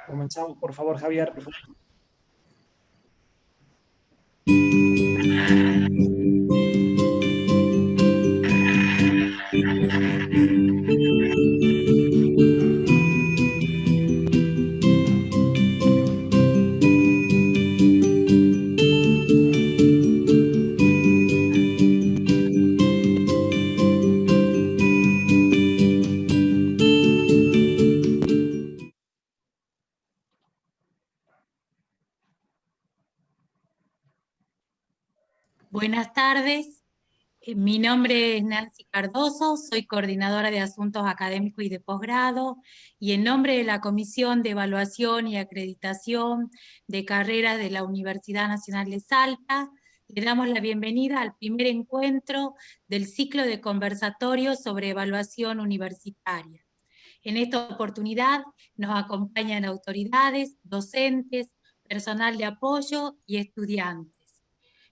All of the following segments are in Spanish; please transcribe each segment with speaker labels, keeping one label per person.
Speaker 1: Comenzamos, por favor, Javier.
Speaker 2: Buenas tardes, mi nombre es Nancy Cardoso, soy coordinadora de Asuntos Académicos y de Posgrado, y en nombre de la Comisión de Evaluación y Acreditación de Carreras de la Universidad Nacional de Salta, le damos la bienvenida al primer encuentro del ciclo de conversatorios sobre evaluación universitaria. En esta oportunidad nos acompañan autoridades, docentes, personal de apoyo y estudiantes.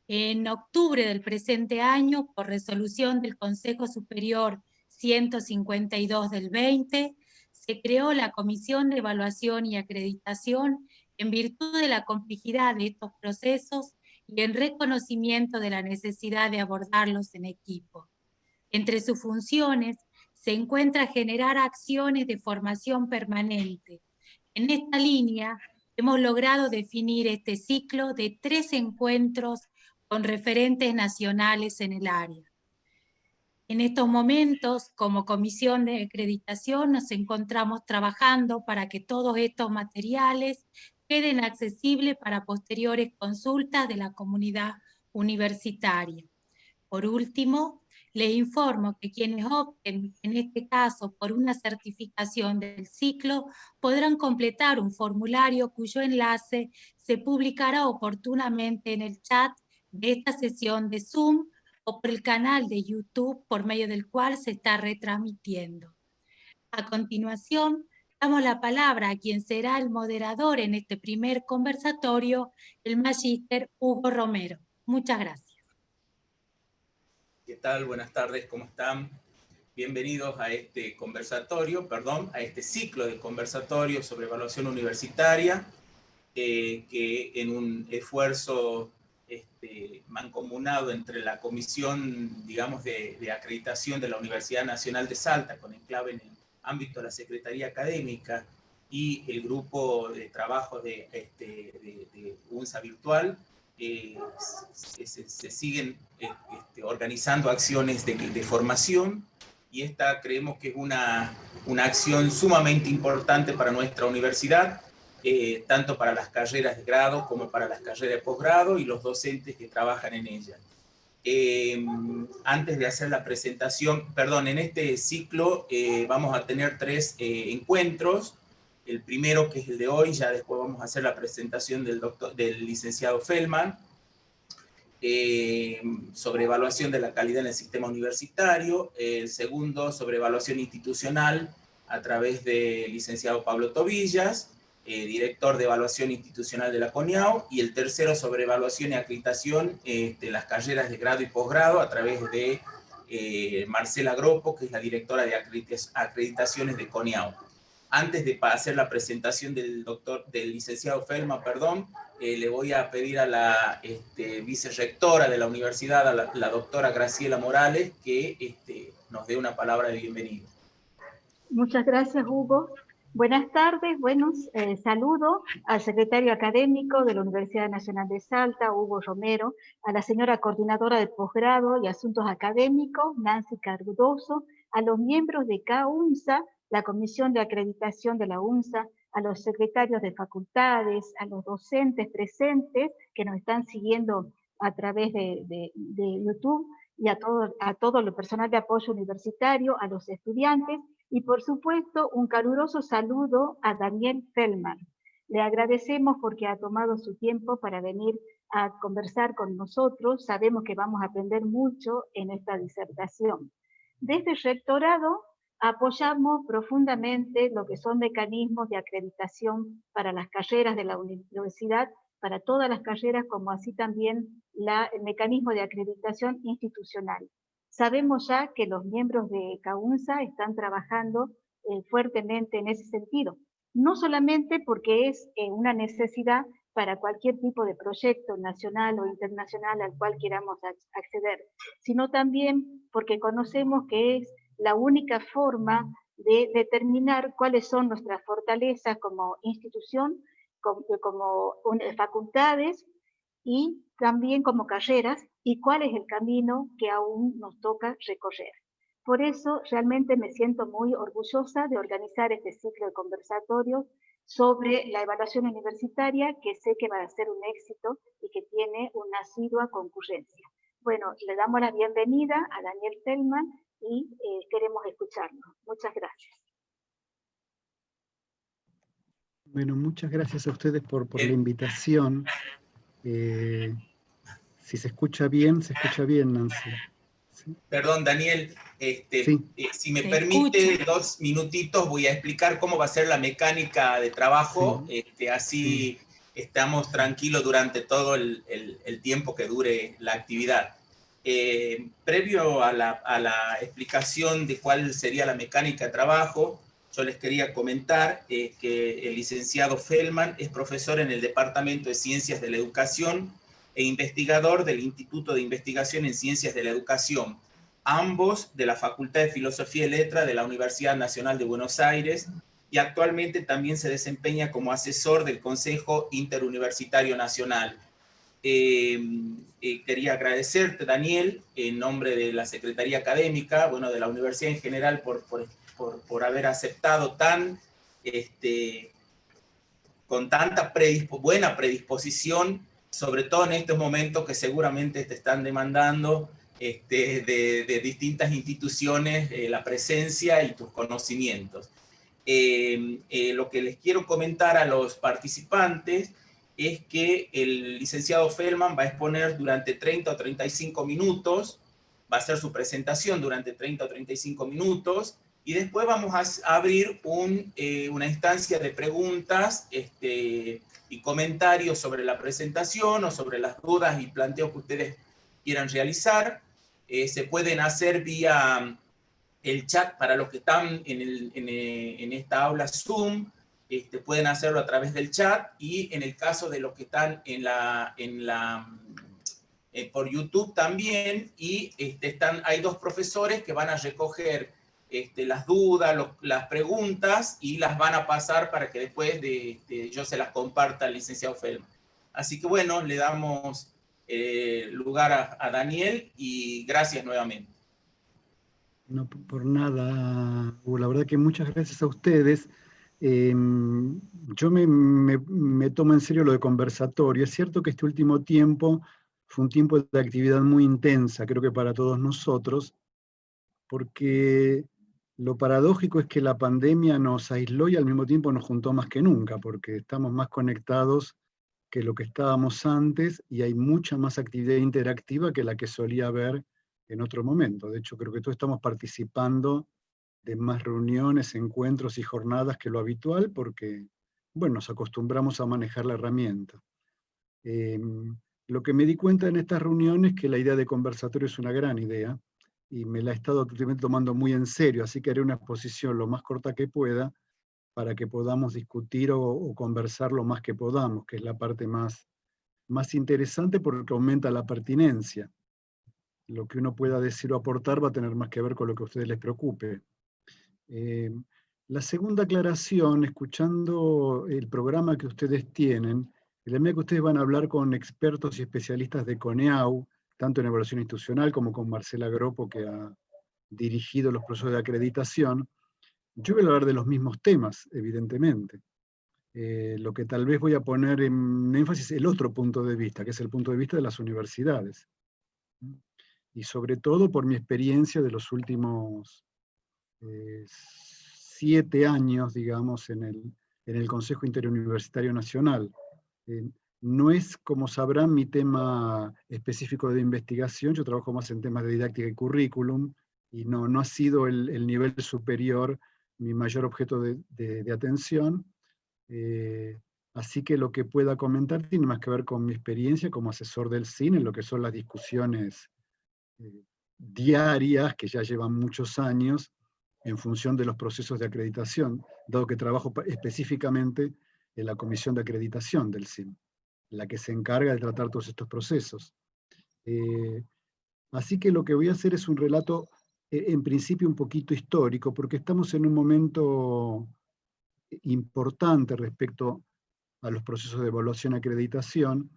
Speaker 2: En octubre del presente año, por resolución del Consejo Superior 152 del 20, se creó la Comisión de Evaluación y Acreditación en virtud de la complejidad de estos procesos y en reconocimiento de la necesidad de abordarlos en equipo. Entre sus funciones se encuentra generar acciones de formación permanente. En esta línea, hemos logrado definir este ciclo de 3 encuentros con referentes nacionales en el área. En estos momentos, como Comisión de Acreditación, nos encontramos trabajando para que todos estos materiales queden accesibles para posteriores consultas de la comunidad universitaria. Por último, les informo que quienes opten, en este caso, por una certificación del ciclo, podrán completar un formulario cuyo enlace se publicará oportunamente en el chat de esta sesión de Zoom o por el canal de YouTube por medio del cual se está retransmitiendo. A continuación, damos la palabra a quien será el moderador en este primer conversatorio, el magíster Hugo Romero. Muchas gracias.
Speaker 3: ¿Qué tal? Buenas tardes, ¿cómo están? Bienvenidos a este conversatorio, a este ciclo de conversatorios sobre evaluación universitaria, que en un esfuerzo mancomunado entre la Comisión, digamos, de Acreditación de la Universidad Nacional de Salta, con enclave en el ámbito de la Secretaría Académica, y el grupo de trabajo de UNSA Virtual, se siguen organizando acciones de formación, y esta creemos que es una acción sumamente importante para nuestra universidad, tanto para las carreras de grado como para las carreras de posgrado y los docentes que trabajan en ella. Antes de hacer la presentación, en este ciclo vamos a tener 3 encuentros. El primero, que es el de hoy, ya después vamos a hacer la presentación del licenciado Feldman, sobre evaluación de la calidad en el sistema universitario. El segundo, sobre evaluación institucional, a través del licenciado Pablo Tobillas, director de evaluación institucional de la CONIAU. Y el tercero, sobre evaluación y acreditación de las carreras de grado y posgrado, a través de Marcela Gropo, que es la directora de acreditaciones de CONIAU. Antes de hacer la presentación del licenciado Feldman, le voy a pedir a la vicerrectora de la universidad, a la doctora Graciela Morales, que nos dé una palabra de bienvenida.
Speaker 4: Muchas gracias, Hugo. Buenas tardes, saludo al secretario académico de la Universidad Nacional de Salta, Hugo Romero, a la señora coordinadora de posgrado y asuntos académicos, Nancy Cardoso, a los miembros de CAUNSA, la Comisión de Acreditación de la UNSA, a los secretarios de facultades, a los docentes presentes que nos están siguiendo a través de YouTube, y a todo el personal de apoyo universitario, a los estudiantes, y por supuesto un caluroso saludo a Daniel Feldman. Le agradecemos porque ha tomado su tiempo para venir a conversar con nosotros. Sabemos que vamos a aprender mucho en esta disertación. Desde el rectorado apoyamos profundamente lo que son mecanismos de acreditación para las carreras de la universidad, para todas las carreras, como así también el mecanismo de acreditación institucional. Sabemos ya que los miembros de CAUNSA están trabajando fuertemente en ese sentido. no solamente porque es una necesidad para cualquier tipo de proyecto nacional o internacional al cual queramos acceder, sino también porque conocemos que es la única forma de determinar cuáles son nuestras fortalezas como institución, como facultades y también como carreras, y cuál es el camino que aún nos toca recorrer. Por eso realmente me siento muy orgullosa de organizar este ciclo de conversatorios sobre la evaluación universitaria, que sé que va a ser un éxito y que tiene una asidua concurrencia. Bueno, le damos la bienvenida a Daniel Feldman y queremos escucharlo. Muchas gracias.
Speaker 1: Bueno, muchas gracias a ustedes por la invitación. Si se escucha bien, Nancy. ¿Sí?
Speaker 3: Perdón, Daniel,
Speaker 1: Sí.
Speaker 3: si me permite 2 minutitos, voy a explicar cómo va a ser la mecánica de trabajo,
Speaker 1: Sí.
Speaker 3: así estamos tranquilos durante todo el tiempo que dure la actividad. Previo a la explicación de cuál sería la mecánica de trabajo, yo les quería comentar que el licenciado Feldman es profesor en el Departamento de Ciencias de la Educación e investigador del Instituto de Investigación en Ciencias de la Educación, ambos de la Facultad de Filosofía y Letras de la Universidad Nacional de Buenos Aires, y actualmente también se desempeña como asesor del Consejo Interuniversitario Nacional. Quería agradecerte, Daniel, en nombre de la Secretaría Académica, bueno, de la universidad en general, por haber aceptado con tanta buena predisposición, sobre todo en estos momentos que seguramente te están demandando de distintas instituciones la presencia y tus conocimientos. Lo que les quiero comentar a los participantes es que el licenciado Feldman va a exponer durante 30 o 35 minutos, va a hacer su presentación durante 30 o 35 minutos, y después vamos a abrir una instancia de preguntas y comentarios sobre la presentación o sobre las dudas y planteos que ustedes quieran realizar. Se pueden hacer vía el chat para los que están en esta aula Zoom, pueden hacerlo a través del chat, y en el caso de los que están por YouTube también, y hay 2 profesores que van a recoger las dudas, las preguntas, y las van a pasar para que después yo se las comparta al licenciado Feldman. Así que bueno, le damos lugar a Daniel, y gracias nuevamente.
Speaker 1: No, por nada, Hugo. La verdad que muchas gracias a ustedes. Yo me tomo en serio lo de conversatorio. Es cierto que este último tiempo fue un tiempo de actividad muy intensa, creo que para todos nosotros, porque lo paradójico es que la pandemia nos aisló y al mismo tiempo nos juntó más que nunca, porque estamos más conectados que lo que estábamos antes, y hay mucha más actividad interactiva que la que solía haber en otro momento. De hecho, creo que todos estamos participando de más reuniones, encuentros y jornadas que lo habitual, porque, bueno, nos acostumbramos a manejar la herramienta. Lo que me di cuenta en estas reuniones es que la idea de conversatorio es una gran idea, y me la he estado tomando muy en serio, así que haré una exposición lo más corta que pueda, para que podamos discutir o conversar lo más que podamos, que es la parte más interesante, porque aumenta la pertinencia. Lo que uno pueda decir o aportar va a tener más que ver con lo que a ustedes les preocupe. La segunda aclaración, escuchando el programa que ustedes tienen, en la medida que ustedes van a hablar con expertos y especialistas de CONEAU, tanto en evaluación institucional como con Marcela Gropo, que ha dirigido los procesos de acreditación, yo voy a hablar de los mismos temas, evidentemente. Lo que tal vez voy a poner en énfasis es el otro punto de vista, que es el punto de vista de las universidades. Y sobre todo por mi experiencia de los últimos 7 años, digamos, en el Consejo Interuniversitario Nacional. No es, como sabrán, mi tema específico de investigación, yo trabajo más en temas de didáctica y currículum, y no ha sido el nivel superior mi mayor objeto de atención. Así que lo que pueda comentar tiene más que ver con mi experiencia como asesor del CIN en lo que son las discusiones diarias, que ya llevan muchos años, en función de los procesos de acreditación, dado que trabajo específicamente en la comisión de acreditación del CIM, la que se encarga de tratar todos estos procesos. Así que lo que voy a hacer es un relato, en principio un poquito histórico, porque estamos en un momento importante respecto a los procesos de evaluación y acreditación.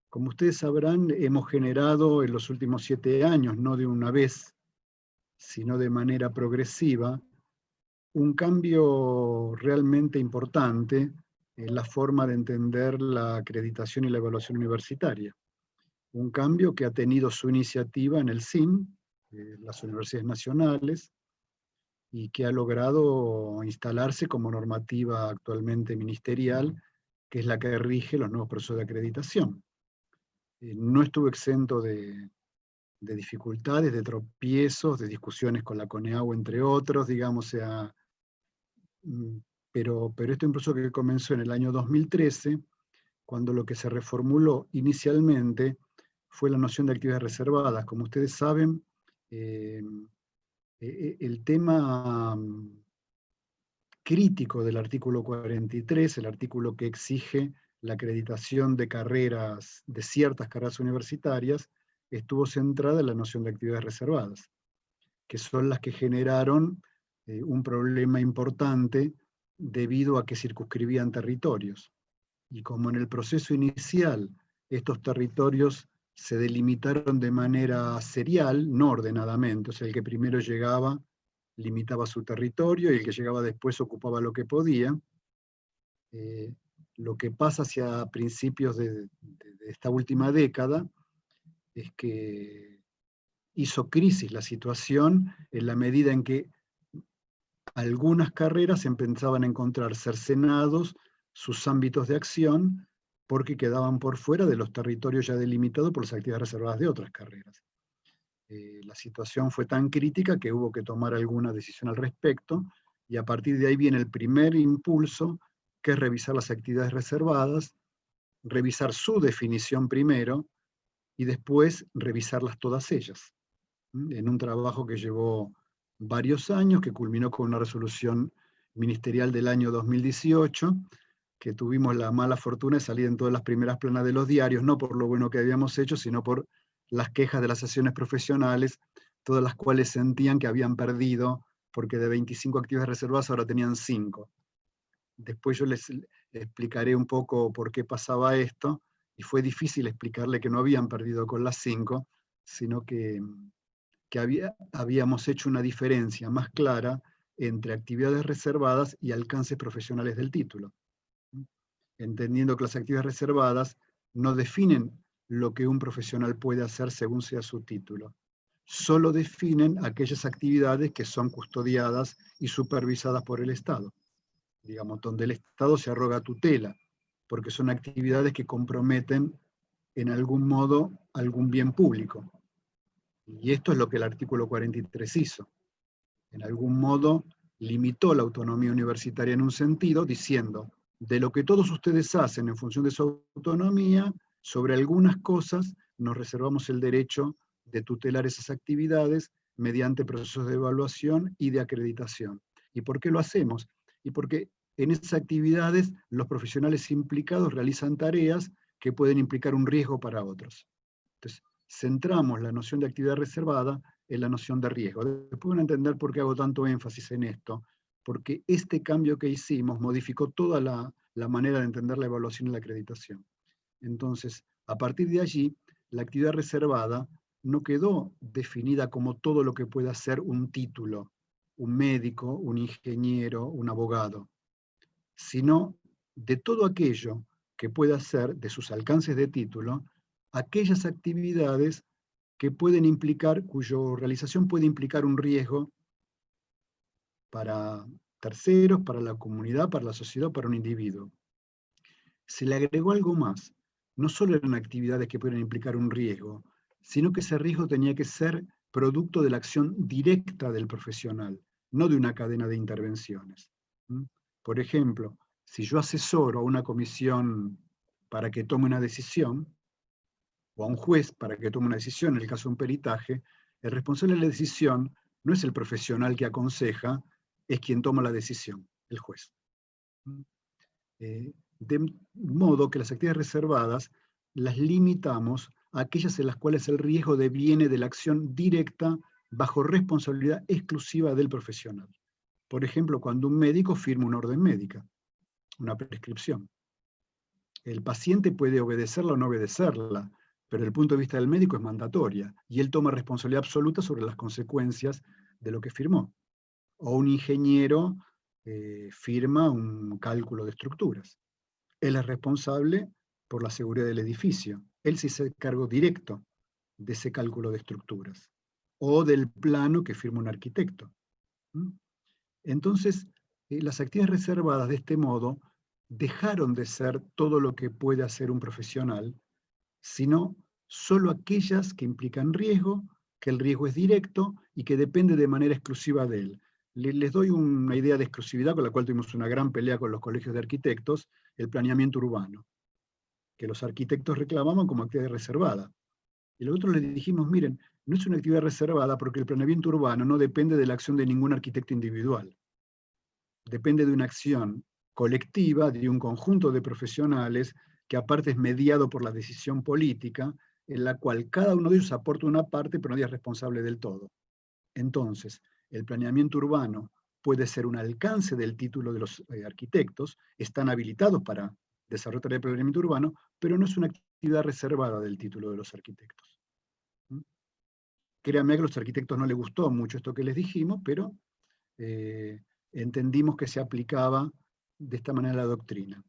Speaker 1: Como ustedes sabrán, hemos generado en los últimos 7 años, no de una vez, sino de manera progresiva, un cambio realmente importante en la forma de entender la acreditación y la evaluación universitaria. Un cambio que ha tenido su iniciativa en el CIM, las universidades nacionales, y que ha logrado instalarse como normativa actualmente ministerial, que es la que rige los nuevos procesos de acreditación. No estuvo exento de dificultades, de tropiezos, de discusiones con la CONEAU, entre otros, digamos, pero este es un proceso que comenzó en el año 2013, cuando lo que se reformuló inicialmente fue la noción de actividades reservadas. Como ustedes saben, el tema crítico del artículo 43, el artículo que exige la acreditación de carreras, de ciertas carreras universitarias, estuvo centrada en la noción de actividades reservadas, que son las que generaron un problema importante debido a que circunscribían territorios. Y como en el proceso inicial estos territorios se delimitaron de manera serial, no ordenadamente, o sea, el que primero llegaba limitaba su territorio y el que llegaba después ocupaba lo que podía. Lo que pasa hacia principios de esta última década es que hizo crisis la situación en la medida en que algunas carreras empezaban a encontrar cercenados sus ámbitos de acción porque quedaban por fuera de los territorios ya delimitados por las actividades reservadas de otras carreras. La situación fue tan crítica que hubo que tomar alguna decisión al respecto, y a partir de ahí viene el primer impulso, que es revisar las actividades reservadas, revisar su definición primero, y después revisarlas todas ellas, en un trabajo que llevó varios años, que culminó con una resolución ministerial del año 2018, que tuvimos la mala fortuna de salir en todas las primeras planas de los diarios, no por lo bueno que habíamos hecho, sino por las quejas de las asociaciones profesionales, todas las cuales sentían que habían perdido, porque de 25 actividades reservadas ahora tenían 5. Después yo les explicaré un poco por qué pasaba esto, y fue difícil explicarle que no habían perdido con las 5, sino que habíamos hecho una diferencia más clara entre actividades reservadas y alcances profesionales del título, entendiendo que las actividades reservadas no definen lo que un profesional puede hacer según sea su título, solo definen aquellas actividades que son custodiadas y supervisadas por el Estado, digamos, donde el Estado se arroga tutela, porque son actividades que comprometen en algún modo algún bien público. Y esto es lo que el artículo 43 hizo. En algún modo limitó la autonomía universitaria en un sentido, diciendo, de lo que todos ustedes hacen en función de su autonomía, sobre algunas cosas nos reservamos el derecho de tutelar esas actividades mediante procesos de evaluación y de acreditación. ¿Y por qué lo hacemos? Y porque en esas actividades los profesionales implicados realizan tareas que pueden implicar un riesgo para otros. Entonces, centramos la noción de actividad reservada en la noción de riesgo. Después van a entender por qué hago tanto énfasis en esto, porque este cambio que hicimos modificó toda la manera de entender la evaluación y la acreditación. Entonces, a partir de allí, la actividad reservada no quedó definida como todo lo que pueda ser un título, un médico, un ingeniero, un abogado, sino de todo aquello que pueda ser, de sus alcances de título, aquellas actividades que pueden implicar, cuya realización puede implicar un riesgo para terceros, para la comunidad, para la sociedad, para un individuo. Se le agregó algo más. No solo eran actividades que pueden implicar un riesgo, sino que ese riesgo tenía que ser producto de la acción directa del profesional, no de una cadena de intervenciones. Por ejemplo, si yo asesoro a una comisión para que tome una decisión, o a un juez para que tome una decisión, en el caso de un peritaje, el responsable de la decisión no es el profesional que aconseja, es quien toma la decisión, el juez. De modo que las actividades reservadas las limitamos a aquellas en las cuales el riesgo deviene de la acción directa bajo responsabilidad exclusiva del profesional. Por ejemplo, cuando un médico firma una orden médica, una prescripción. El paciente puede obedecerla o no obedecerla, pero desde el punto de vista del médico es mandatoria, y él toma responsabilidad absoluta sobre las consecuencias de lo que firmó. O un ingeniero firma un cálculo de estructuras. Él es responsable por la seguridad del edificio. Él sí se hace cargo directo de ese cálculo de estructuras, o del plano que firma un arquitecto. Entonces, las actividades reservadas de este modo dejaron de ser todo lo que puede hacer un profesional, sino solo aquellas que implican riesgo, que el riesgo es directo y que depende de manera exclusiva de él. Les doy una idea de exclusividad con la cual tuvimos una gran pelea con los colegios de arquitectos, el planeamiento urbano, que los arquitectos reclamaban como actividad reservada. Y nosotros les dijimos, miren, no es una actividad reservada porque el planeamiento urbano no depende de la acción de ningún arquitecto individual. Depende de una acción colectiva, de un conjunto de profesionales, que aparte es mediado por la decisión política, en la cual cada uno de ellos aporta una parte, pero nadie es responsable del todo. Entonces, el planeamiento urbano puede ser un alcance del título de los arquitectos, están habilitados para desarrollar el planeamiento urbano, pero no es una actividad reservada del título de los arquitectos. Créanme que a los arquitectos no les gustó mucho esto que les dijimos, pero entendimos que se aplicaba de esta manera la doctrina.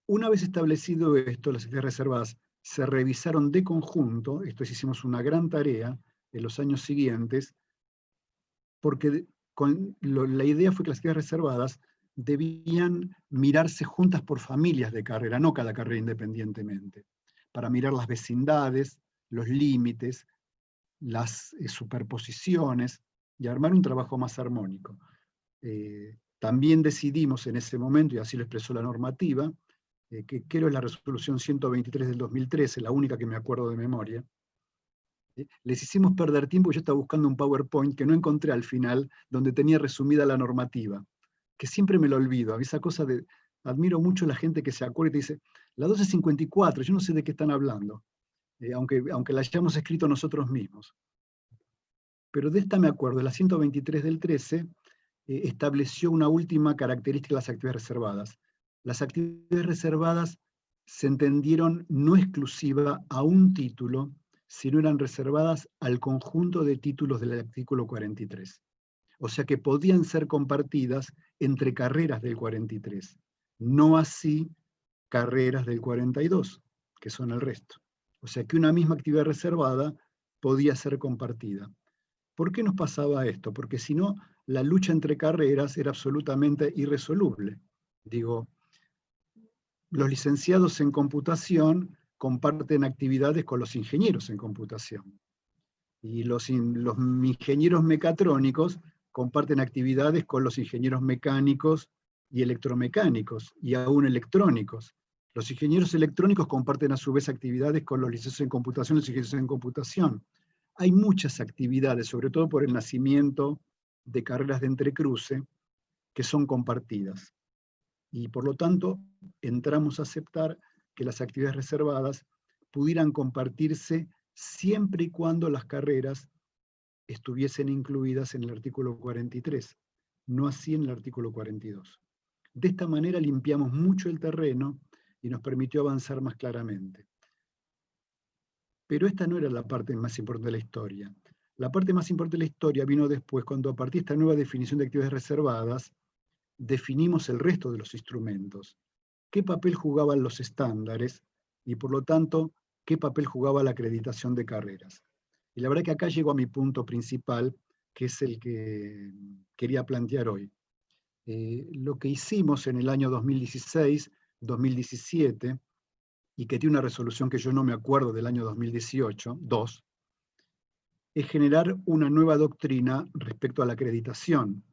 Speaker 1: Una vez establecido esto, las actividades reservadas se revisaron de conjunto, esto es, hicimos una gran tarea en los años siguientes, porque la idea fue que las actividades reservadas debían mirarse juntas por familias de carrera, no cada carrera independientemente, para mirar las vecindades, los límites, las superposiciones, y armar un trabajo más armónico. También decidimos en ese momento, y así lo expresó la normativa, que creo es la resolución 123 del 2013, la única que me acuerdo de memoria, les hicimos perder tiempo. Yo estaba buscando un PowerPoint que no encontré al final, donde tenía resumida la normativa, que siempre me lo olvido. Esa cosa de, admiro mucho a la gente que se acuerda y te dice, la 1254, yo no sé de qué están hablando, aunque la hayamos escrito nosotros mismos. Pero de esta me acuerdo, la 123 del 13 estableció una última característica de las actividades reservadas. Las actividades reservadas se entendieron no exclusiva a un título, sino eran reservadas al conjunto de títulos del artículo 43. O sea que podían ser compartidas entre carreras del 43, no así carreras del 42, que son el resto. O sea que una misma actividad reservada podía ser compartida. ¿Por qué nos pasaba esto? Porque si no, la lucha entre carreras era absolutamente irresoluble. Digo, los licenciados en computación comparten actividades con los ingenieros en computación. Y los ingenieros mecatrónicos comparten actividades con los ingenieros mecánicos y electromecánicos, y aún electrónicos. Los ingenieros electrónicos comparten a su vez actividades con los licenciados en computación y los ingenieros en computación. Hay muchas actividades, sobre todo por el nacimiento de carreras de entrecruce, que son compartidas. Y por lo tanto, entramos a aceptar que las actividades reservadas pudieran compartirse siempre y cuando las carreras estuviesen incluidas en el artículo 43, no así en el artículo 42. De esta manera limpiamos mucho el terreno y nos permitió avanzar más claramente. Pero esta no era la parte más importante de la historia. La parte más importante de la historia vino después, cuando a partir de esta nueva definición de actividades reservadas, definimos el resto de los instrumentos. ¿Qué papel jugaban los estándares? Y por lo tanto, ¿qué papel jugaba la acreditación de carreras? Y la verdad que acá llego a mi punto principal, que es el que quería plantear hoy. Lo que hicimos en el año 2016, 2017, y que tiene una resolución que yo no me acuerdo del año 2018, 2, es generar una nueva doctrina respecto a la acreditación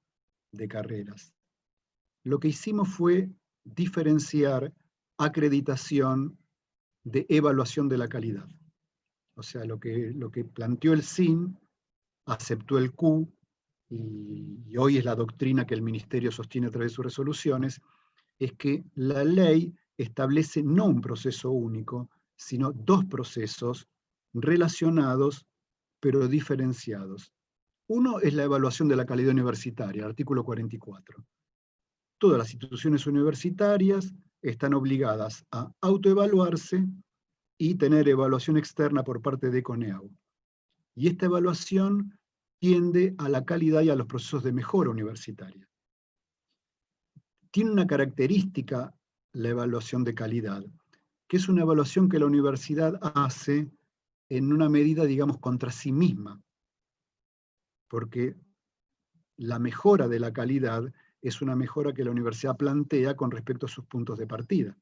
Speaker 1: de carreras. Lo que hicimos fue diferenciar acreditación de evaluación de la calidad. O sea, lo que planteó el SIN, aceptó el Q, y hoy es la doctrina que el Ministerio sostiene a través de sus resoluciones, es que la ley establece no un proceso único, sino dos procesos relacionados pero diferenciados. Uno es la evaluación de la calidad universitaria, artículo 44. Todas las instituciones universitarias están obligadas a autoevaluarse y tener evaluación externa por parte de CONEAU. Y esta evaluación tiende a la calidad y a los procesos de mejora universitaria. Tiene una característica la evaluación de calidad, que es una evaluación que la universidad hace en una medida, digamos, contra sí misma, porque la mejora de la calidad es una mejora que la universidad plantea con respecto a sus puntos de partida.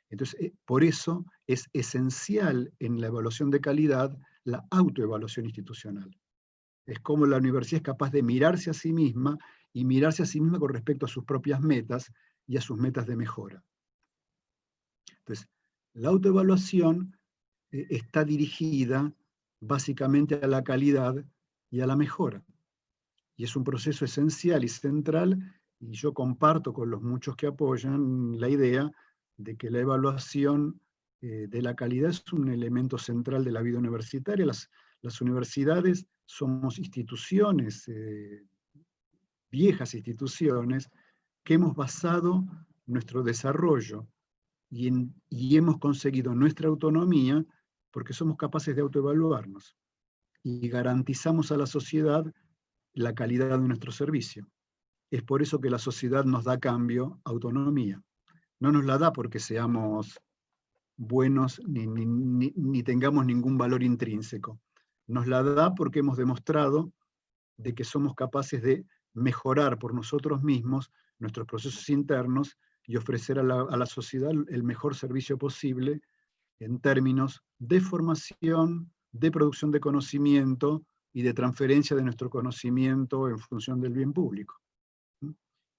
Speaker 1: Entonces, por eso es esencial en la evaluación de calidad la autoevaluación institucional. Es como la universidad es capaz de mirarse a sí misma y mirarse a sí misma con respecto a sus propias metas y a sus metas de mejora. Entonces, la autoevaluación está dirigida básicamente a la calidad y a la mejora. Y es un proceso esencial y central, y yo comparto con los muchos que apoyan la idea de que la evaluación de la calidad es un elemento central de la vida universitaria. Las universidades somos instituciones, viejas instituciones, que hemos basado nuestro desarrollo y hemos conseguido nuestra autonomía porque somos capaces de autoevaluarnos y garantizamos a la sociedad la calidad de nuestro servicio. Es por eso que la sociedad nos da a cambio autonomía. No nos la da porque seamos buenos ni tengamos ningún valor intrínseco. Nos la da porque hemos demostrado de que somos capaces de mejorar por nosotros mismos nuestros procesos internos y ofrecer a la sociedad el mejor servicio posible en términos de formación, de producción de conocimiento y de transferencia de nuestro conocimiento en función del bien público.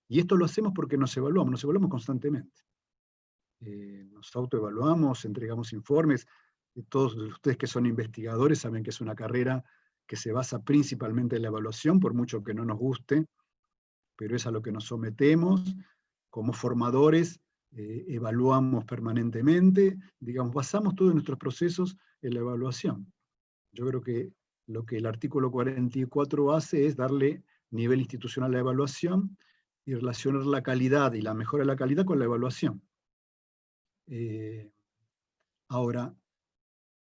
Speaker 1: Y esto lo hacemos porque nos evaluamos constantemente. Nos autoevaluamos, entregamos informes. Todos ustedes que son investigadores saben que es una carrera que se basa principalmente en la evaluación, por mucho que no nos guste, pero es a lo que nos sometemos. Como formadores evaluamos permanentemente, digamos, basamos todos nuestros procesos en la evaluación. Yo creo que lo que el artículo 44 hace es darle nivel institucional a la evaluación y relacionar la calidad y la mejora de la calidad con la evaluación. Ahora,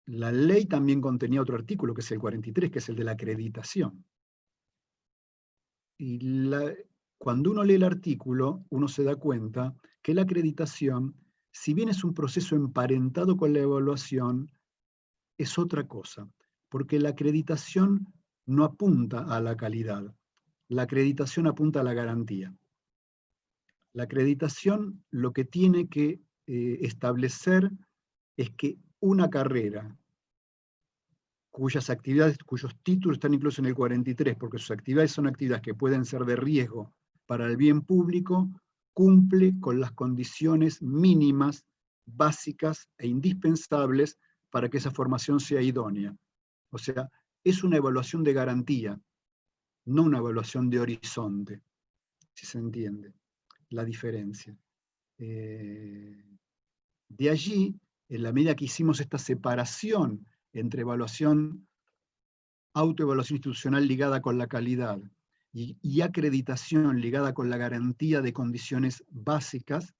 Speaker 1: la ley también contenía otro artículo, que es el 43, que es el de la acreditación. Y cuando uno lee el artículo, uno se da cuenta que la acreditación, si bien es un proceso emparentado con la evaluación, es otra cosa, porque la acreditación no apunta a la calidad, la acreditación apunta a la garantía. La acreditación lo que tiene que establecer es que una carrera cuyas actividades, cuyos títulos están incluidos en el 43, porque sus actividades son actividades que pueden ser de riesgo para el bien público, cumple con las condiciones mínimas, básicas e indispensables para que esa formación sea idónea. O sea, es una evaluación de garantía, no una evaluación de horizonte, si se entiende la diferencia. De allí, en la medida que hicimos esta separación entre autoevaluación institucional ligada con la calidad y acreditación ligada con la garantía de condiciones básicas,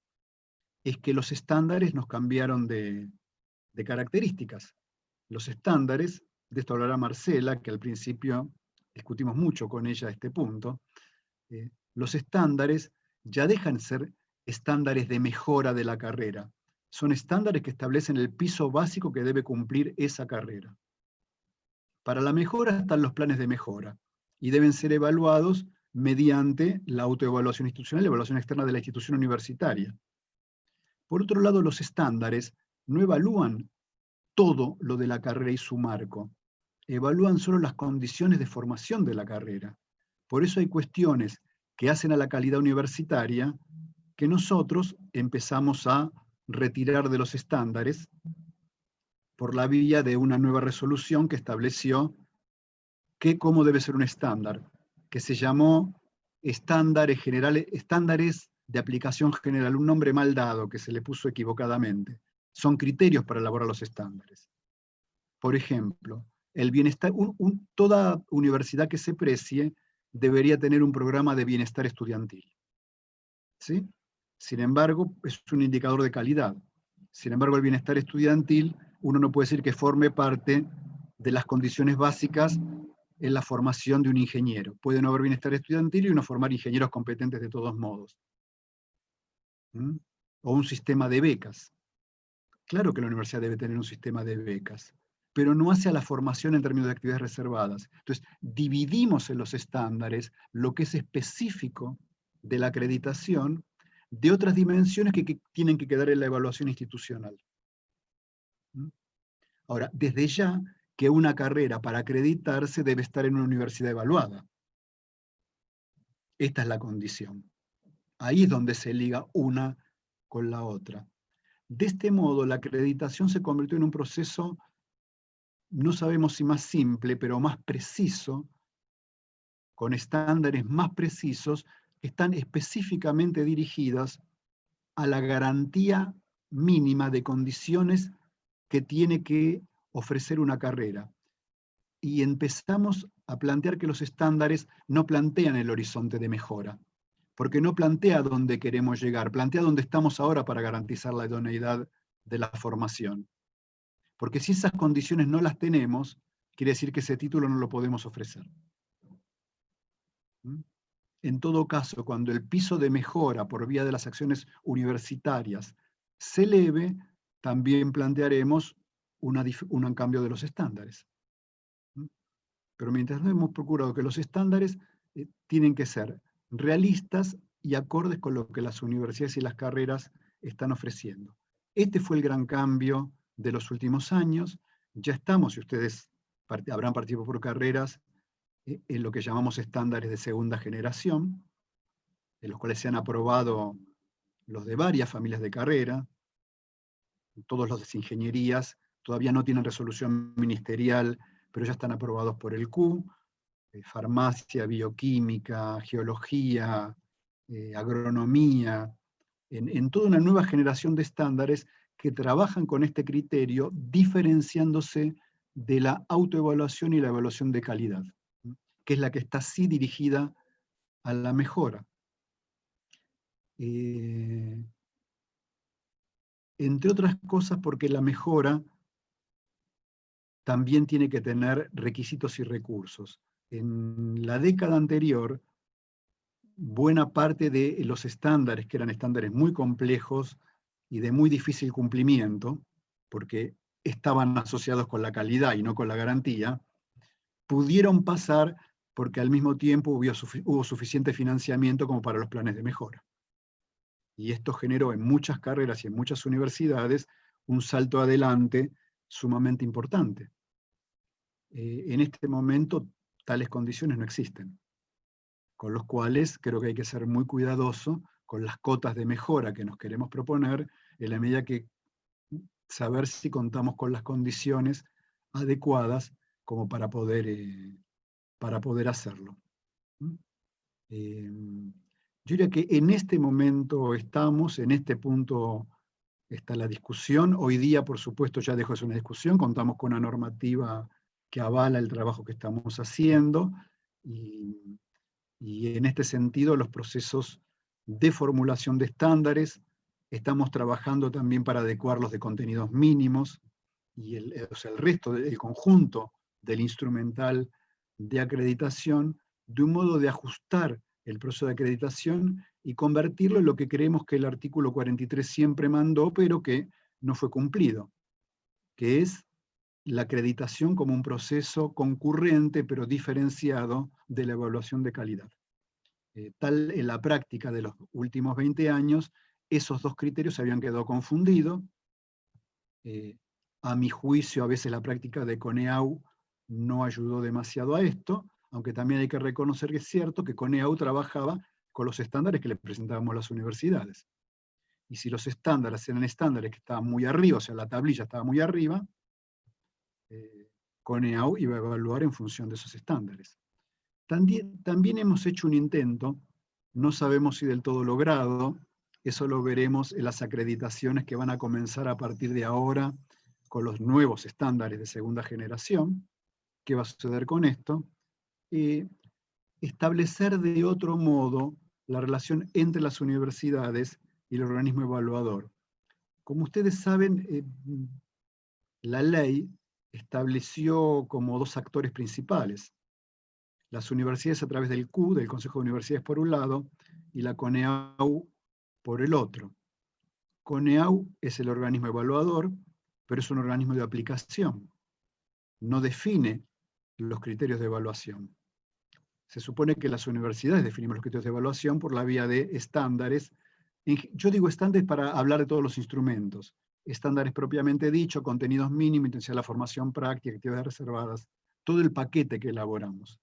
Speaker 1: es que los estándares nos cambiaron de características. Los estándares, de esto hablará Marcela, que al principio discutimos mucho con ella este punto, los estándares ya dejan de ser estándares de mejora de la carrera. Son estándares que establecen el piso básico que debe cumplir esa carrera. Para la mejora están los planes de mejora y deben ser evaluados mediante la autoevaluación institucional y la evaluación externa de la institución universitaria. Por otro lado, los estándares no evalúan todo lo de la carrera y su marco, evalúan solo las condiciones de formación de la carrera. Por eso hay cuestiones que hacen a la calidad universitaria que nosotros empezamos a retirar de los estándares por la vía de una nueva resolución que estableció cómo debe ser un estándar, que se llamó estándares de aplicación general, un nombre mal dado que se le puso equivocadamente. Son criterios para elaborar los estándares. Por ejemplo, el bienestar, toda universidad que se precie debería tener un programa de bienestar estudiantil. ¿Sí? Sin embargo, es un indicador de calidad. Sin embargo, el bienestar estudiantil, uno no puede decir que forme parte de las condiciones básicas en la formación de un ingeniero. Puede no haber bienestar estudiantil y uno formar ingenieros competentes de todos modos. ¿Mm? O un sistema de becas. Claro que la universidad debe tener un sistema de becas, pero no hace a la formación en términos de actividades reservadas. Entonces, dividimos en los estándares lo que es específico de la acreditación de otras dimensiones que tienen que quedar en la evaluación institucional. ¿Mm? Ahora, desde ya que una carrera para acreditarse debe estar en una universidad evaluada. Esta es la condición. Ahí es donde se liga una con la otra. De este modo, la acreditación se convirtió en un proceso, no sabemos si más simple, pero más preciso, con estándares más precisos, que están específicamente dirigidas a la garantía mínima de condiciones que tiene que ofrecer una carrera. Y empezamos a plantear que los estándares no plantean el horizonte de mejora, porque no plantea dónde queremos llegar, plantea dónde estamos ahora para garantizar la idoneidad de la formación. Porque si esas condiciones no las tenemos, quiere decir que ese título no lo podemos ofrecer. ¿Mm? En todo caso, cuando el piso de mejora por vía de las acciones universitarias se eleve, también plantearemos un cambio de los estándares. ¿Mm? Pero mientras no hemos procurado que los estándares tienen que ser realistas y acordes con lo que las universidades y las carreras están ofreciendo. Este fue el gran cambio de los últimos años. Ya estamos, si ustedes habrán participado por carreras, en lo que llamamos estándares de segunda generación, en los cuales se han aprobado los de varias familias de carrera, todos los de ingenierías, todavía no tienen resolución ministerial, pero ya están aprobados por el Q, farmacia, bioquímica, geología, agronomía, en toda una nueva generación de estándares que trabajan con este criterio, diferenciándose de la autoevaluación y la evaluación de calidad, que es la que está sí dirigida a la mejora. Entre otras cosas porque la mejora también tiene que tener requisitos y recursos. En la década anterior, buena parte de los estándares, que eran estándares muy complejos y de muy difícil cumplimiento, porque estaban asociados con la calidad y no con la garantía, pudieron pasar porque al mismo tiempo hubo suficiente financiamiento como para los planes de mejora. Y esto generó en muchas carreras y en muchas universidades un salto adelante sumamente importante. En este momento tales condiciones no existen, con los cuales creo que hay que ser muy cuidadoso con las cotas de mejora que nos queremos proponer, en la medida que saber si contamos con las condiciones adecuadas como para poder hacerlo. Yo diría que en este momento estamos, en este punto está la discusión. Hoy día, por supuesto, ya dejó de ser una discusión, contamos con una normativa que avala el trabajo que estamos haciendo, y en este sentido los procesos de formulación de estándares, estamos trabajando también para adecuarlos de contenidos mínimos, y el resto del conjunto del instrumental de acreditación, de un modo de ajustar el proceso de acreditación y convertirlo en lo que creemos que el artículo 43 siempre mandó, pero que no fue cumplido, que es la acreditación como un proceso concurrente pero diferenciado de la evaluación de calidad. Tal en la práctica de los últimos 20 años, esos dos criterios se habían quedado confundidos. A mi juicio, a veces la práctica de CONEAU no ayudó demasiado a esto, aunque también hay que reconocer que es cierto que CONEAU trabajaba con los estándares que le presentábamos a las universidades. Y si los estándares eran estándares que estaban muy arriba, o sea, la tablilla estaba muy arriba, CONEAU iba a evaluar en función de esos estándares. También hemos hecho un intento, no sabemos si del todo logrado, eso lo veremos en las acreditaciones que van a comenzar a partir de ahora con los nuevos estándares de segunda generación. ¿Qué va a suceder con esto? Establecer de otro modo la relación entre las universidades y el organismo evaluador. Como ustedes saben, la ley estableció como dos actores principales: las universidades a través del CU, del Consejo de Universidades por un lado, y la CONEAU por el otro. CONEAU es el organismo evaluador, pero es un organismo de aplicación. No define los criterios de evaluación. Se supone que las universidades definimos los criterios de evaluación por la vía de estándares. Yo digo estándares para hablar de todos los instrumentos. Estándares propiamente dicho, contenidos mínimos, intensidad de la formación práctica, actividades reservadas, todo el paquete que elaboramos.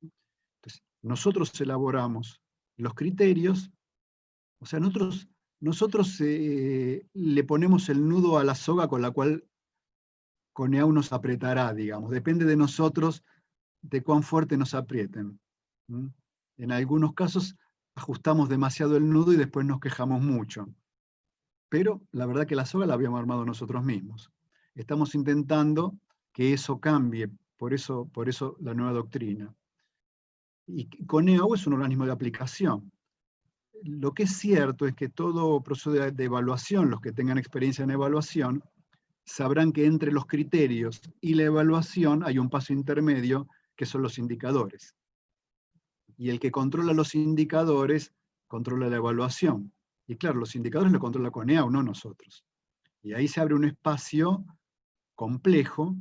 Speaker 1: Entonces, nosotros elaboramos los criterios, o sea, nosotros le ponemos el nudo a la soga con la cual CONEAU nos apretará, digamos. Depende de nosotros de cuán fuerte nos aprieten. En algunos casos ajustamos demasiado el nudo y después nos quejamos mucho. Pero la verdad que la soga la habíamos armado nosotros mismos. Estamos intentando que eso cambie, por eso la nueva doctrina. Y CONEAU es un organismo de aplicación. Lo que es cierto es que todo proceso de evaluación, los que tengan experiencia en evaluación, sabrán que entre los criterios y la evaluación hay un paso intermedio, que son los indicadores. Y el que controla los indicadores, controla la evaluación. Y claro, los indicadores lo controla CONEAU, no nosotros. Y ahí se abre un espacio complejo,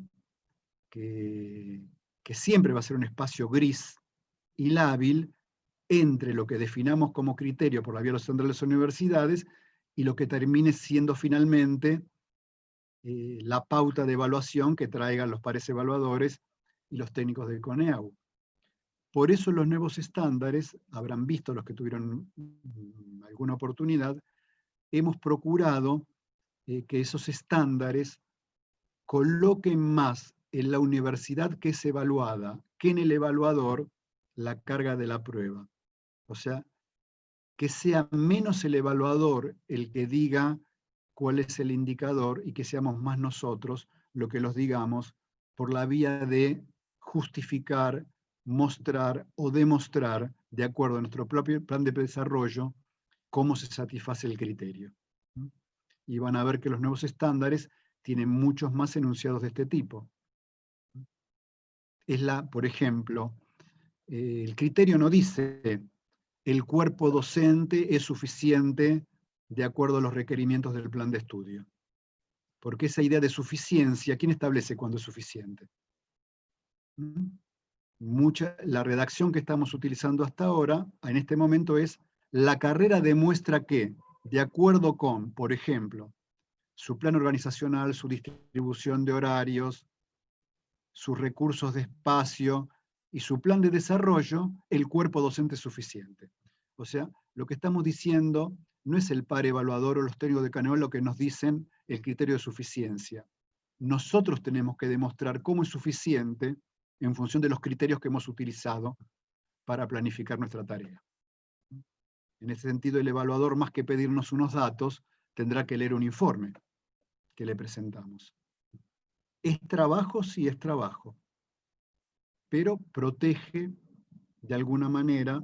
Speaker 1: que siempre va a ser un espacio gris y lábil, entre lo que definamos como criterio por la vía de los estándares de las universidades y lo que termine siendo finalmente la pauta de evaluación que traigan los pares evaluadores y los técnicos del CONEAU. Por eso los nuevos estándares, habrán visto los que tuvieron alguna oportunidad, hemos procurado que esos estándares coloquen más en la universidad que es evaluada que en el evaluador la carga de la prueba. O sea, que sea menos el evaluador el que diga cuál es el indicador y que seamos más nosotros lo que los digamos por la vía de justificar, mostrar o demostrar, de acuerdo a nuestro propio plan de desarrollo, cómo se satisface el criterio. Y van a ver que los nuevos estándares tienen muchos más enunciados de este tipo. Por ejemplo, el criterio no dice el cuerpo docente es suficiente de acuerdo a los requerimientos del plan de estudio. Porque esa idea de suficiencia, ¿quién establece cuándo es suficiente? La redacción que estamos utilizando hasta ahora, en este momento, es: la carrera demuestra que, de acuerdo con, por ejemplo, su plan organizacional, su distribución de horarios, sus recursos de espacio y su plan de desarrollo, el cuerpo docente es suficiente. O sea, lo que estamos diciendo no es el par evaluador o los técnicos de CONEAU lo que nos dicen el criterio de suficiencia. Nosotros tenemos que demostrar cómo es suficiente en función de los criterios que hemos utilizado para planificar nuestra tarea. En ese sentido, el evaluador, más que pedirnos unos datos, tendrá que leer un informe que le presentamos. ¿Es trabajo? Sí, es trabajo. Pero protege, de alguna manera,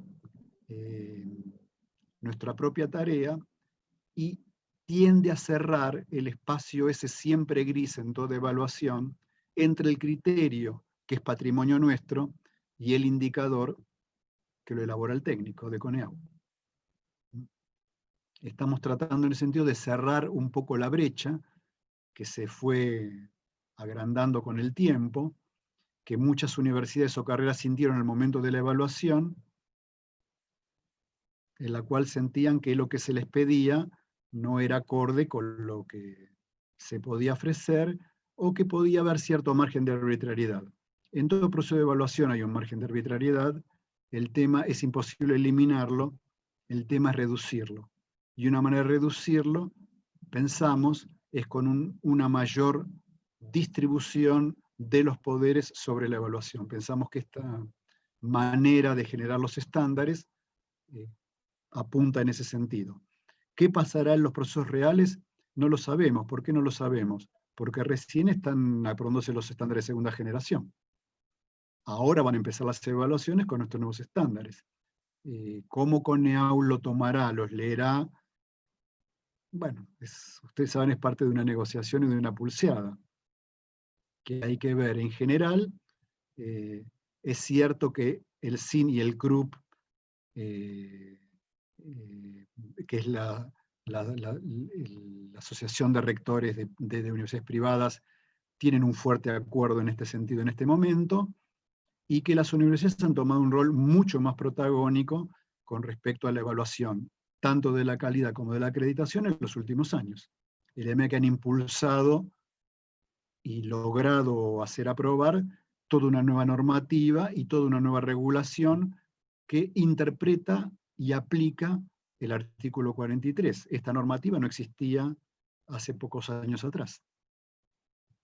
Speaker 1: nuestra propia tarea y tiende a cerrar el espacio ese siempre gris en toda evaluación entre el criterio, que es patrimonio nuestro, y el indicador que lo elabora el técnico de CONEAU. Estamos tratando en el sentido de cerrar un poco la brecha que se fue agrandando con el tiempo, que muchas universidades o carreras sintieron en el momento de la evaluación, en la cual sentían que lo que se les pedía no era acorde con lo que se podía ofrecer, o que podía haber cierto margen de arbitrariedad. En todo proceso de evaluación hay un margen de arbitrariedad, el tema es imposible eliminarlo, el tema es reducirlo. Y una manera de reducirlo, pensamos, es con una mayor distribución de los poderes sobre la evaluación. Pensamos que esta manera de generar los estándares apunta en ese sentido. ¿Qué pasará en los procesos reales? No lo sabemos. ¿Por qué no lo sabemos? Porque recién están aprobándose los estándares de segunda generación. Ahora van a empezar las evaluaciones con estos nuevos estándares. ¿Cómo CONEAU lo tomará, los leerá? Bueno, ustedes saben, es parte de una negociación y de una pulseada, que hay que ver. En general, es cierto que el CIN y el CRUP, que es la Asociación de Rectores de Universidades Privadas, tienen un fuerte acuerdo en este sentido en este momento, y que las universidades han tomado un rol mucho más protagónico con respecto a la evaluación, tanto de la calidad como de la acreditación en los últimos años. El EMEA que han impulsado y logrado hacer aprobar toda una nueva normativa y toda una nueva regulación que interpreta y aplica el artículo 43. Esta normativa no existía hace pocos años atrás.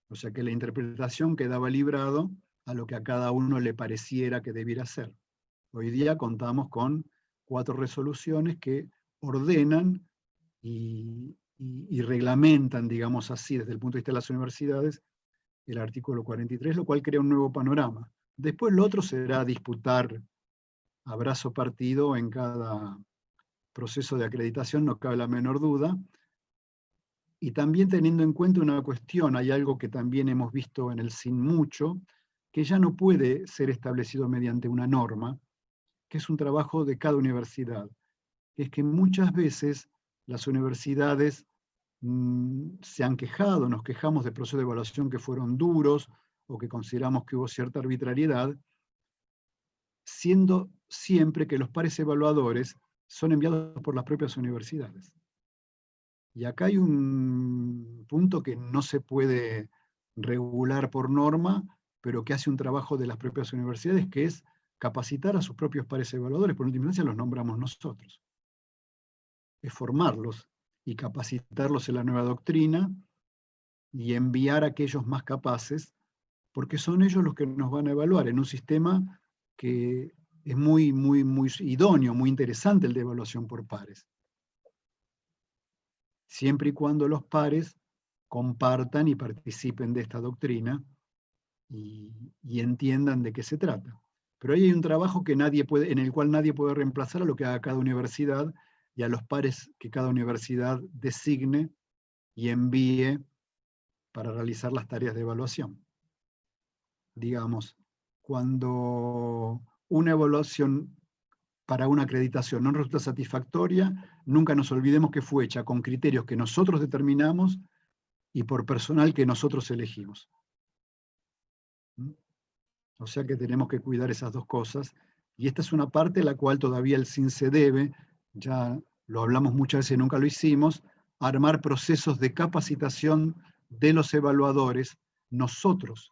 Speaker 1: O sea que la interpretación quedaba librado a lo que a cada uno le pareciera que debiera ser. Hoy día contamos con 4 resoluciones que ordenan y reglamentan, digamos así, desde el punto de vista de las universidades, el artículo 43, lo cual crea un nuevo panorama. Después lo otro será disputar a brazo partido en cada proceso de acreditación, no cabe la menor duda. Y también teniendo en cuenta una cuestión, hay algo que también hemos visto en el CIN mucho, que ya no puede ser establecido mediante una norma, que es un trabajo de cada universidad. Es que muchas veces las universidades se han quejado, nos quejamos de procesos de evaluación que fueron duros, o que consideramos que hubo cierta arbitrariedad, siendo siempre que los pares evaluadores son enviados por las propias universidades. Y acá hay un punto que no se puede regular por norma, pero que hace un trabajo de las propias universidades, que es capacitar a sus propios pares evaluadores, por última instancia los nombramos nosotros. Es formarlos y capacitarlos en la nueva doctrina y enviar a aquellos más capaces, porque son ellos los que nos van a evaluar en un sistema que es muy idóneo, muy interesante, el de evaluación por pares. Siempre y cuando los pares compartan y participen de esta doctrina y entiendan de qué se trata. Pero ahí hay un trabajo que en el cual nadie puede reemplazar a lo que haga cada universidad y a los pares que cada universidad designe y envíe para realizar las tareas de evaluación. Digamos, cuando una evaluación para una acreditación no resulta satisfactoria, nunca nos olvidemos que fue hecha con criterios que nosotros determinamos y por personal que nosotros elegimos. O sea que tenemos que cuidar esas dos cosas, y esta es una parte en la cual todavía el CIN se debe, ya lo hablamos muchas veces y nunca lo hicimos, armar procesos de capacitación de los evaluadores, nosotros,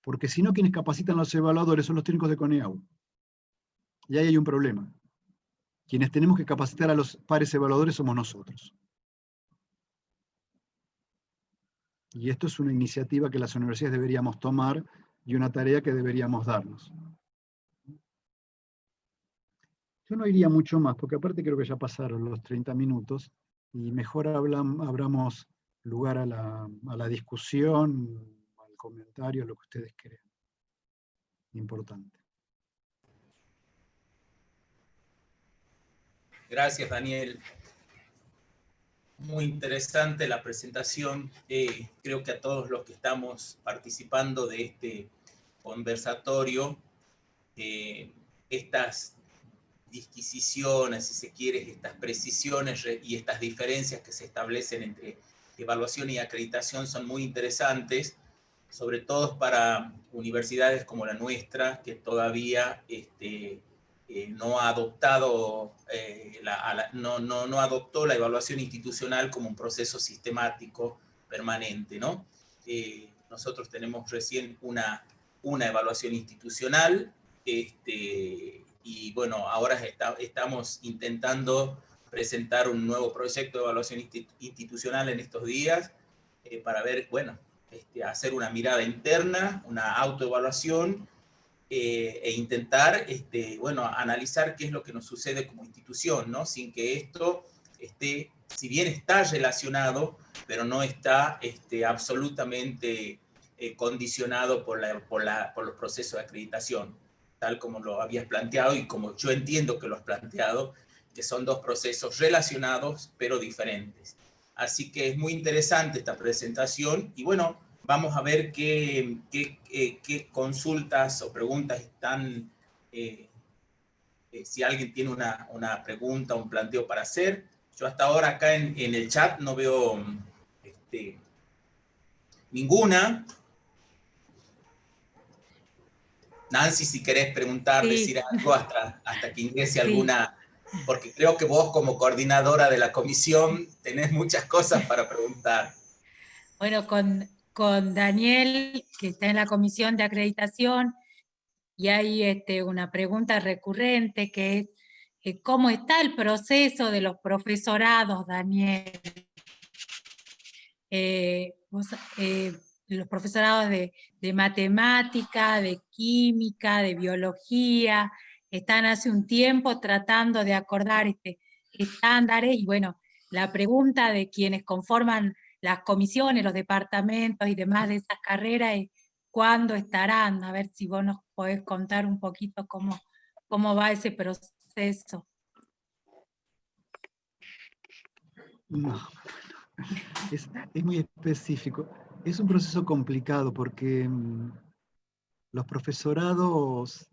Speaker 1: porque si no, quienes capacitan a los evaluadores son los técnicos de CONEAU. Y ahí hay un problema. Quienes tenemos que capacitar a los pares evaluadores somos nosotros. Y esto es una iniciativa que las universidades deberíamos tomar y una tarea que deberíamos darnos. Yo no iría mucho más, porque aparte creo que ya pasaron los 30 minutos, y mejor abramos lugar a la discusión, al comentario, lo que ustedes crean importante.
Speaker 3: Gracias, Daniel. Muy interesante la presentación. Creo que a todos los que estamos participando de este conversatorio, estas disquisiciones, si se quiere, estas precisiones y estas diferencias que se establecen entre evaluación y acreditación son muy interesantes, sobre todo para universidades como la nuestra, que todavía no ha adoptado, no adoptó la evaluación institucional como un proceso sistemático permanente, ¿no? Nosotros tenemos recién una evaluación institucional, y bueno, ahora estamos intentando presentar un nuevo proyecto de evaluación institucional en estos días, para ver, bueno, hacer una mirada interna, una autoevaluación, e intentar bueno, analizar qué es lo que nos sucede como institución, ¿no? Sin que esto esté, si bien está relacionado, pero no está absolutamente condicionado por los procesos de acreditación, tal como lo habías planteado y como yo entiendo que lo has planteado, que son dos procesos relacionados pero diferentes. Así que es muy interesante esta presentación y bueno, vamos a ver qué consultas o preguntas están, si alguien tiene una pregunta o un planteo para hacer. Yo hasta ahora acá en el chat no veo ninguna. Nancy, si querés preguntar,
Speaker 2: Sí.
Speaker 3: decir algo hasta que ingrese
Speaker 2: Sí.
Speaker 3: alguna, porque creo que vos como coordinadora de la comisión tenés muchas cosas para preguntar.
Speaker 2: Bueno, con Daniel, que está en la comisión de acreditación, y hay una pregunta recurrente que es ¿cómo está el proceso de los profesorados, Daniel? Los profesorados de matemática, de química, de biología, están hace un tiempo tratando de acordar estándares, y bueno, la pregunta de quienes conforman las comisiones, los departamentos y demás de esas carreras es ¿cuándo estarán? A ver si vos nos podés contar un poquito cómo va ese proceso.
Speaker 1: No, es muy específico. Es un proceso complicado porque los profesorados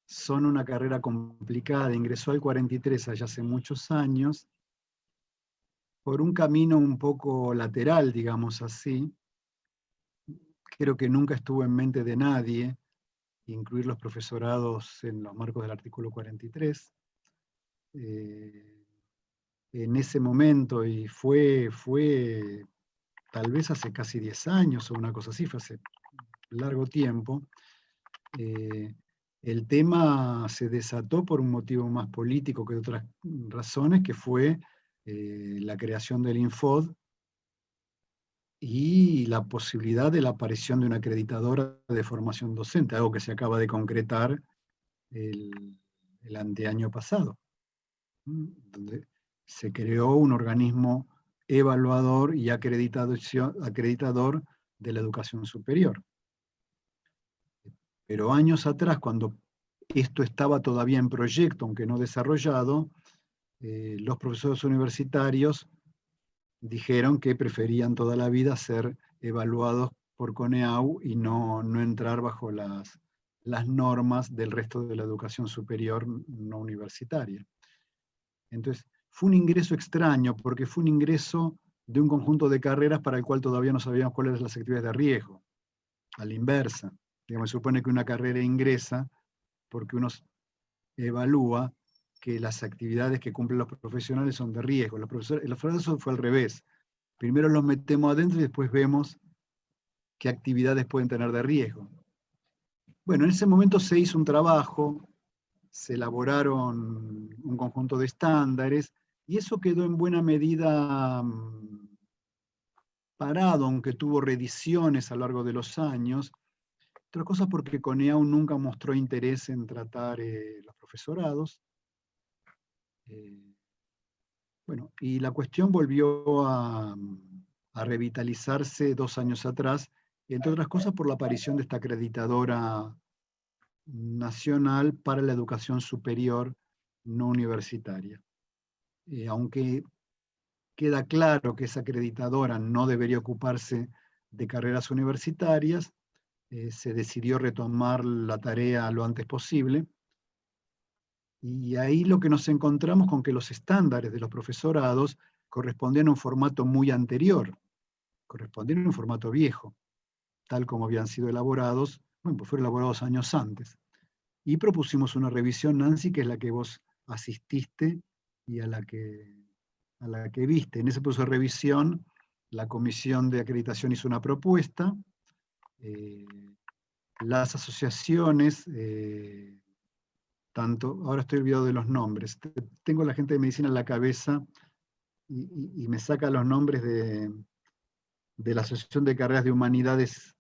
Speaker 1: son una carrera complicada. Ingresó al 43 allá hace muchos años por un camino un poco lateral, digamos así. Creo que nunca estuvo en mente de nadie incluir los profesorados en los marcos del artículo 43. En ese momento, y fue tal vez hace casi 10 años o una cosa así, fue hace largo tiempo, el tema se desató por un motivo más político que de otras razones, que fue la creación del Infod y la posibilidad de la aparición de una acreditadora de formación docente, algo que se acaba de concretar el anteaño pasado, donde se creó un organismo evaluador y acreditador de la educación superior. Pero años atrás, cuando esto estaba todavía en proyecto, aunque no desarrollado, los profesores universitarios dijeron que preferían toda la vida ser evaluados por CONEAU y no entrar bajo las normas del resto de la educación superior no universitaria. Entonces, fue un ingreso extraño, porque fue un ingreso de un conjunto de carreras para el cual todavía no sabíamos cuáles eran las actividades de riesgo, a la inversa. Digamos, se supone que una carrera ingresa porque uno evalúa que las actividades que cumplen los profesionales son de riesgo. Los profesores fue al revés. Primero los metemos adentro y después vemos qué actividades pueden tener de riesgo. Bueno, en ese momento se hizo un trabajo, se elaboraron un conjunto de estándares, y eso quedó en buena medida parado, aunque tuvo reediciones a lo largo de los años. Otra cosa porque CONEAU nunca mostró interés en tratar los profesorados. Bueno, y la cuestión volvió a revitalizarse 2 años atrás, entre otras cosas por la aparición de esta acreditadora nacional para la educación superior no universitaria. Aunque queda claro que esa acreditadora no debería ocuparse de carreras universitarias, se decidió retomar la tarea lo antes posible. Y ahí lo que nos encontramos con que los estándares de los profesorados correspondían a un formato muy anterior, correspondían a un formato viejo, tal como habían sido elaborados, bueno, pues fueron elaborados años antes. Y propusimos una revisión, Nancy, que es la que vos asististe y a la que viste. En ese proceso de revisión, la Comisión de Acreditación hizo una propuesta, las asociaciones, ahora estoy olvidado de los nombres, tengo la gente de medicina en la cabeza y me saca los nombres de la Asociación de Carreras de Humanidades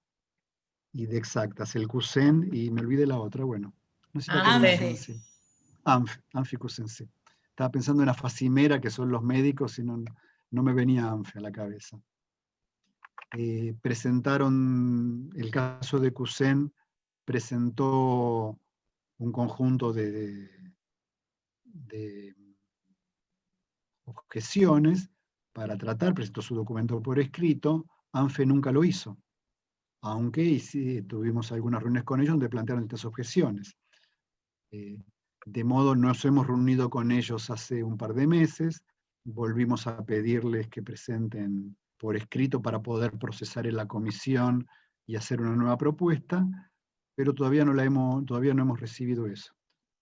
Speaker 1: y de Exactas, el CUSEN, y me olvidé la otra, bueno, no sé si la pronunciación así. ANFE CUSEN, sí. Estaba pensando en la FACIMERA, que son los médicos, y no me venía ANFE a la cabeza. Presentaron, el caso de CUSEN, presentó un conjunto de objeciones para tratar, presentó su documento por escrito. ANFE nunca lo hizo, aunque sí, tuvimos algunas reuniones con ellos donde plantearon estas objeciones. De modo, nos hemos reunido con ellos hace un par de meses, volvimos a pedirles que presenten por escrito para poder procesar en la comisión y hacer una nueva propuesta, pero todavía no hemos recibido eso.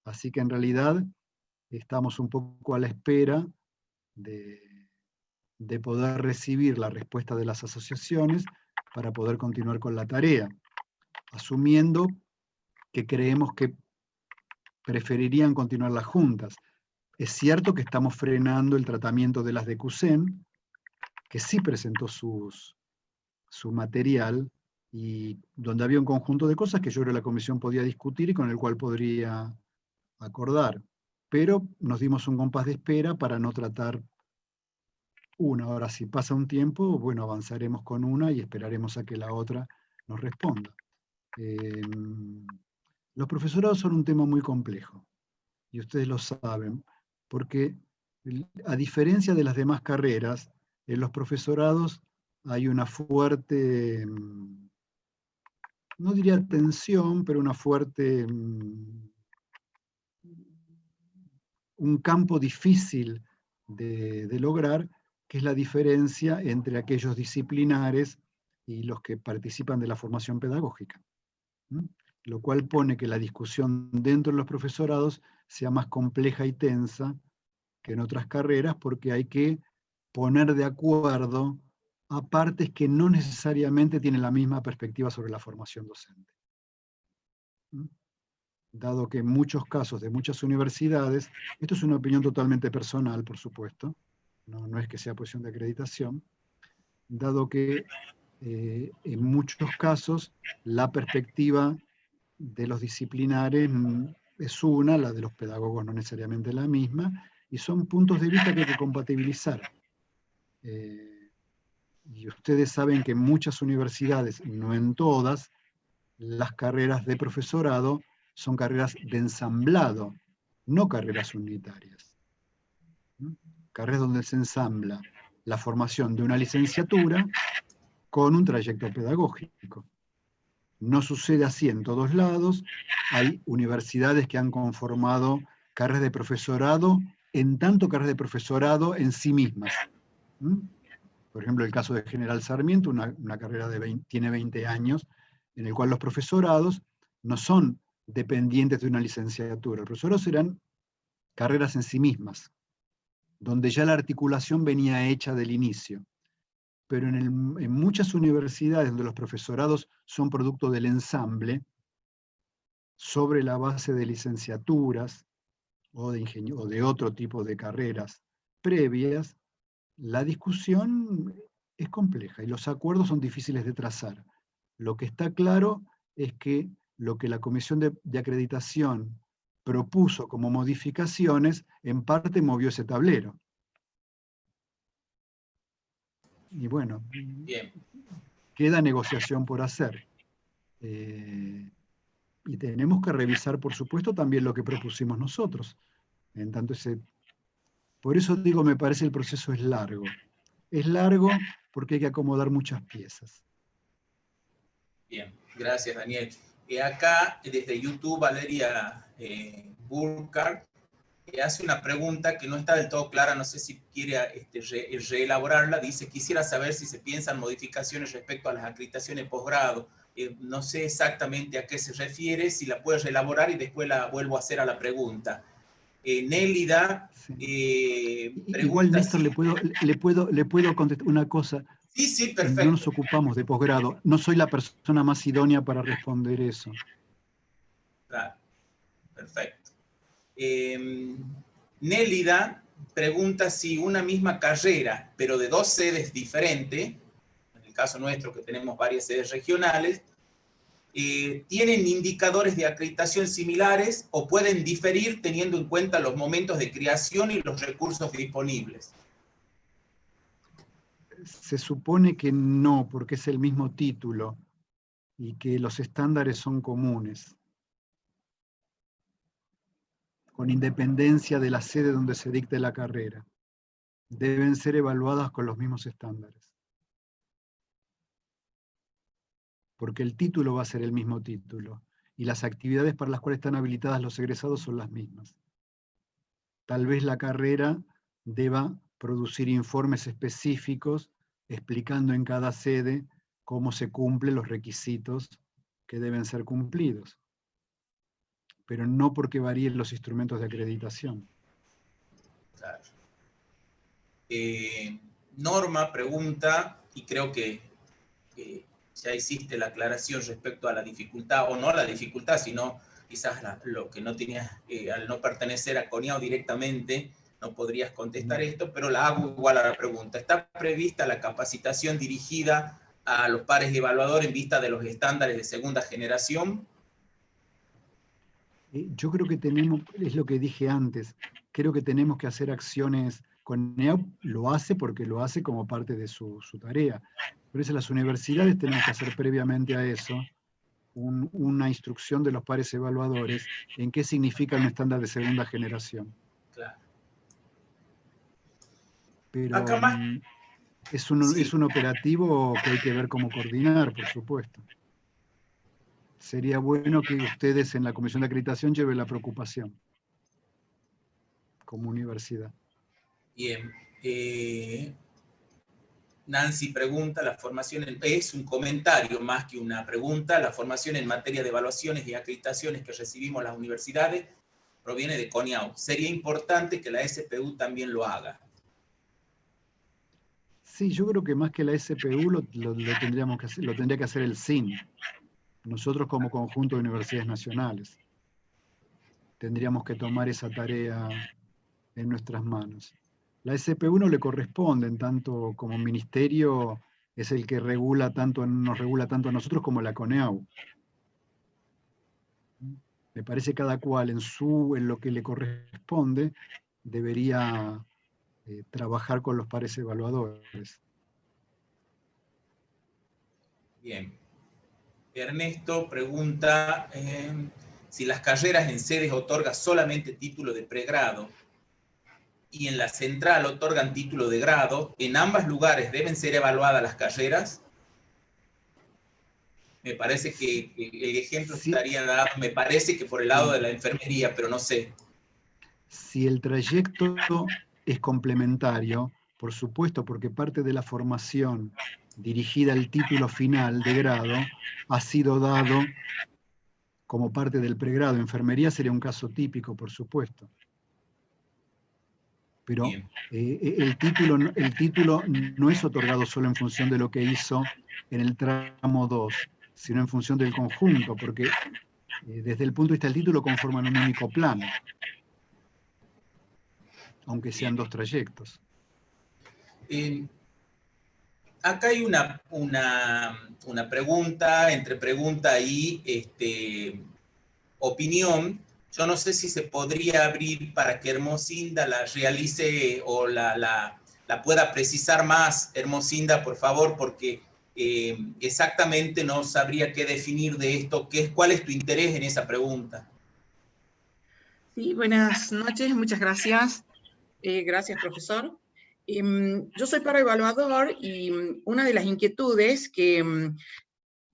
Speaker 1: Así que en realidad estamos un poco a la espera de poder recibir la respuesta de las asociaciones para poder continuar con la tarea, asumiendo que creemos que preferirían continuar las juntas. Es cierto que estamos frenando el tratamiento de las de CUSEN, que sí presentó su material, y donde había un conjunto de cosas que yo creo que la comisión podía discutir y con el cual podría acordar. Pero nos dimos un compás de espera para no tratar una. Ahora, si pasa un tiempo, bueno, avanzaremos con una y esperaremos a que la otra nos responda. Los profesorados son un tema muy complejo, y ustedes lo saben, porque a diferencia de las demás carreras, en los profesorados hay una fuerte, no diría tensión, pero una fuerte, un campo difícil de lograr, que es la diferencia entre aquellos disciplinares y los que participan de la formación pedagógica. Lo cual pone que la discusión dentro de los profesorados sea más compleja y tensa que en otras carreras, porque hay que poner de acuerdo a partes que no necesariamente tienen la misma perspectiva sobre la formación docente. Dado que en muchos casos de muchas universidades, esto es una opinión totalmente personal, por supuesto, no es que sea posición de acreditación, dado que en muchos casos la perspectiva de los disciplinares es una, la de los pedagogos no necesariamente la misma, y son puntos de vista que hay que compatibilizar. Y ustedes saben que en muchas universidades, no en todas, las carreras de profesorado son carreras de ensamblado, no carreras unitarias. Carreras donde se ensambla la formación de una licenciatura con un trayecto pedagógico. No sucede así en todos lados. Hay universidades que han conformado carreras de profesorado, en tanto carreras de profesorado en sí mismas. Por ejemplo, el caso de General Sarmiento, una carrera tiene 20 años, en el cual los profesorados no son dependientes de una licenciatura. Los profesorados eran carreras en sí mismas, donde ya la articulación venía hecha del inicio. Pero en muchas universidades donde los profesorados son producto del ensamble, sobre la base de licenciaturas o de otro tipo de carreras previas, la discusión es compleja y los acuerdos son difíciles de trazar. Lo que está claro es que lo que la Comisión de Acreditación propuso como modificaciones, en parte movió ese tablero. Y bueno, bien, queda negociación por hacer. Y tenemos que revisar, por supuesto, también lo que propusimos nosotros. En tanto por eso digo, me parece el proceso es largo. Es largo porque hay que acomodar muchas piezas.
Speaker 3: Bien, gracias, Daniel. Acá, desde YouTube, Valeria Burkhardt hace una pregunta que no está del todo clara, no sé si quiere reelaborarla. Dice, quisiera saber si se piensan modificaciones respecto a las acreditaciones posgrado. No sé exactamente a qué se refiere, si la puedes reelaborar y después la vuelvo a hacer a la pregunta. Nélida pregunta...
Speaker 1: Igual, Néstor, le puedo contestar una cosa.
Speaker 3: Sí, perfecto.
Speaker 1: No nos ocupamos de posgrado. No soy la persona más idónea para responder eso.
Speaker 3: Claro, perfecto. Nélida pregunta si una misma carrera, pero de dos sedes diferentes, en el caso nuestro que tenemos varias sedes regionales, ¿tienen indicadores de acreditación similares o pueden diferir teniendo en cuenta los momentos de creación y los recursos disponibles?
Speaker 1: Se supone que no, porque es el mismo título y que los estándares son comunes, con independencia de la sede donde se dicte la carrera. Deben ser evaluadas con los mismos estándares. Porque el título va a ser el mismo título, y las actividades para las cuales están habilitadas los egresados son las mismas. Tal vez la carrera deba producir informes específicos explicando en cada sede cómo se cumplen los requisitos que deben ser cumplidos, pero no porque varíen los instrumentos de acreditación.
Speaker 3: Claro. Norma pregunta, y creo que ya hiciste la aclaración respecto a la dificultad, o no la dificultad, sino quizás lo que no tenías, al no pertenecer a CONIAU directamente, no podrías contestar esto, pero la hago igual a la pregunta. ¿Está prevista la capacitación dirigida a los pares de evaluador en vista de los estándares de segunda generación?
Speaker 1: Yo creo que tenemos, es lo que dije antes, creo que tenemos que hacer acciones. CONIAU lo hace porque lo hace como parte de su tarea. Por eso las universidades tenemos que hacer previamente a eso una instrucción de los pares evaluadores en qué significa un estándar de segunda generación.
Speaker 3: Claro.
Speaker 1: Pero
Speaker 3: Acá más,
Speaker 1: es
Speaker 3: sí.
Speaker 1: un operativo que hay que ver cómo coordinar, por supuesto. Sería bueno que ustedes en la Comisión de Acreditación lleven la preocupación como universidad.
Speaker 3: Bien. Nancy pregunta, la formación es un comentario más que una pregunta. La formación en materia de evaluaciones y acreditaciones que recibimos las universidades proviene de CONIAU. Sería importante que la SPU también lo haga.
Speaker 1: Sí, yo creo que más que la SPU lo tendríamos que hacer, lo tendría que hacer el SIN. Nosotros como conjunto de universidades nacionales tendríamos que tomar esa tarea en nuestras manos. La SPU no le corresponde, en tanto como ministerio es el que nos regula tanto a nosotros como la CONIAU. Me parece que cada cual en lo que le corresponde debería trabajar con los pares evaluadores.
Speaker 3: Bien. Ernesto pregunta si las carreras en sedes otorgan solamente título de pregrado y en la central otorgan título de grado, ¿en ambos lugares deben ser evaluadas las carreras? Me parece que el ejemplo estaría dado, me parece que por el lado de la enfermería, pero no sé.
Speaker 1: Si el trayecto es complementario, por supuesto, porque parte de la formación dirigida al título final de grado ha sido dado como parte del pregrado. Enfermería sería un caso típico, por supuesto. Pero el título no es otorgado solo en función de lo que hizo en el tramo 2, sino en función del conjunto, porque desde el punto de vista del título conforman un único plano, aunque sean dos trayectos.
Speaker 3: Acá hay una pregunta, entre pregunta y opinión. Yo no sé si se podría abrir para que Hermosinda la realice o la pueda precisar más. Hermosinda, por favor, porque exactamente no sabría qué definir de esto. ¿Cuál es tu interés en esa pregunta?
Speaker 5: Sí, buenas noches, muchas gracias. Gracias, profesor. Yo soy paraevaluador y una de las inquietudes que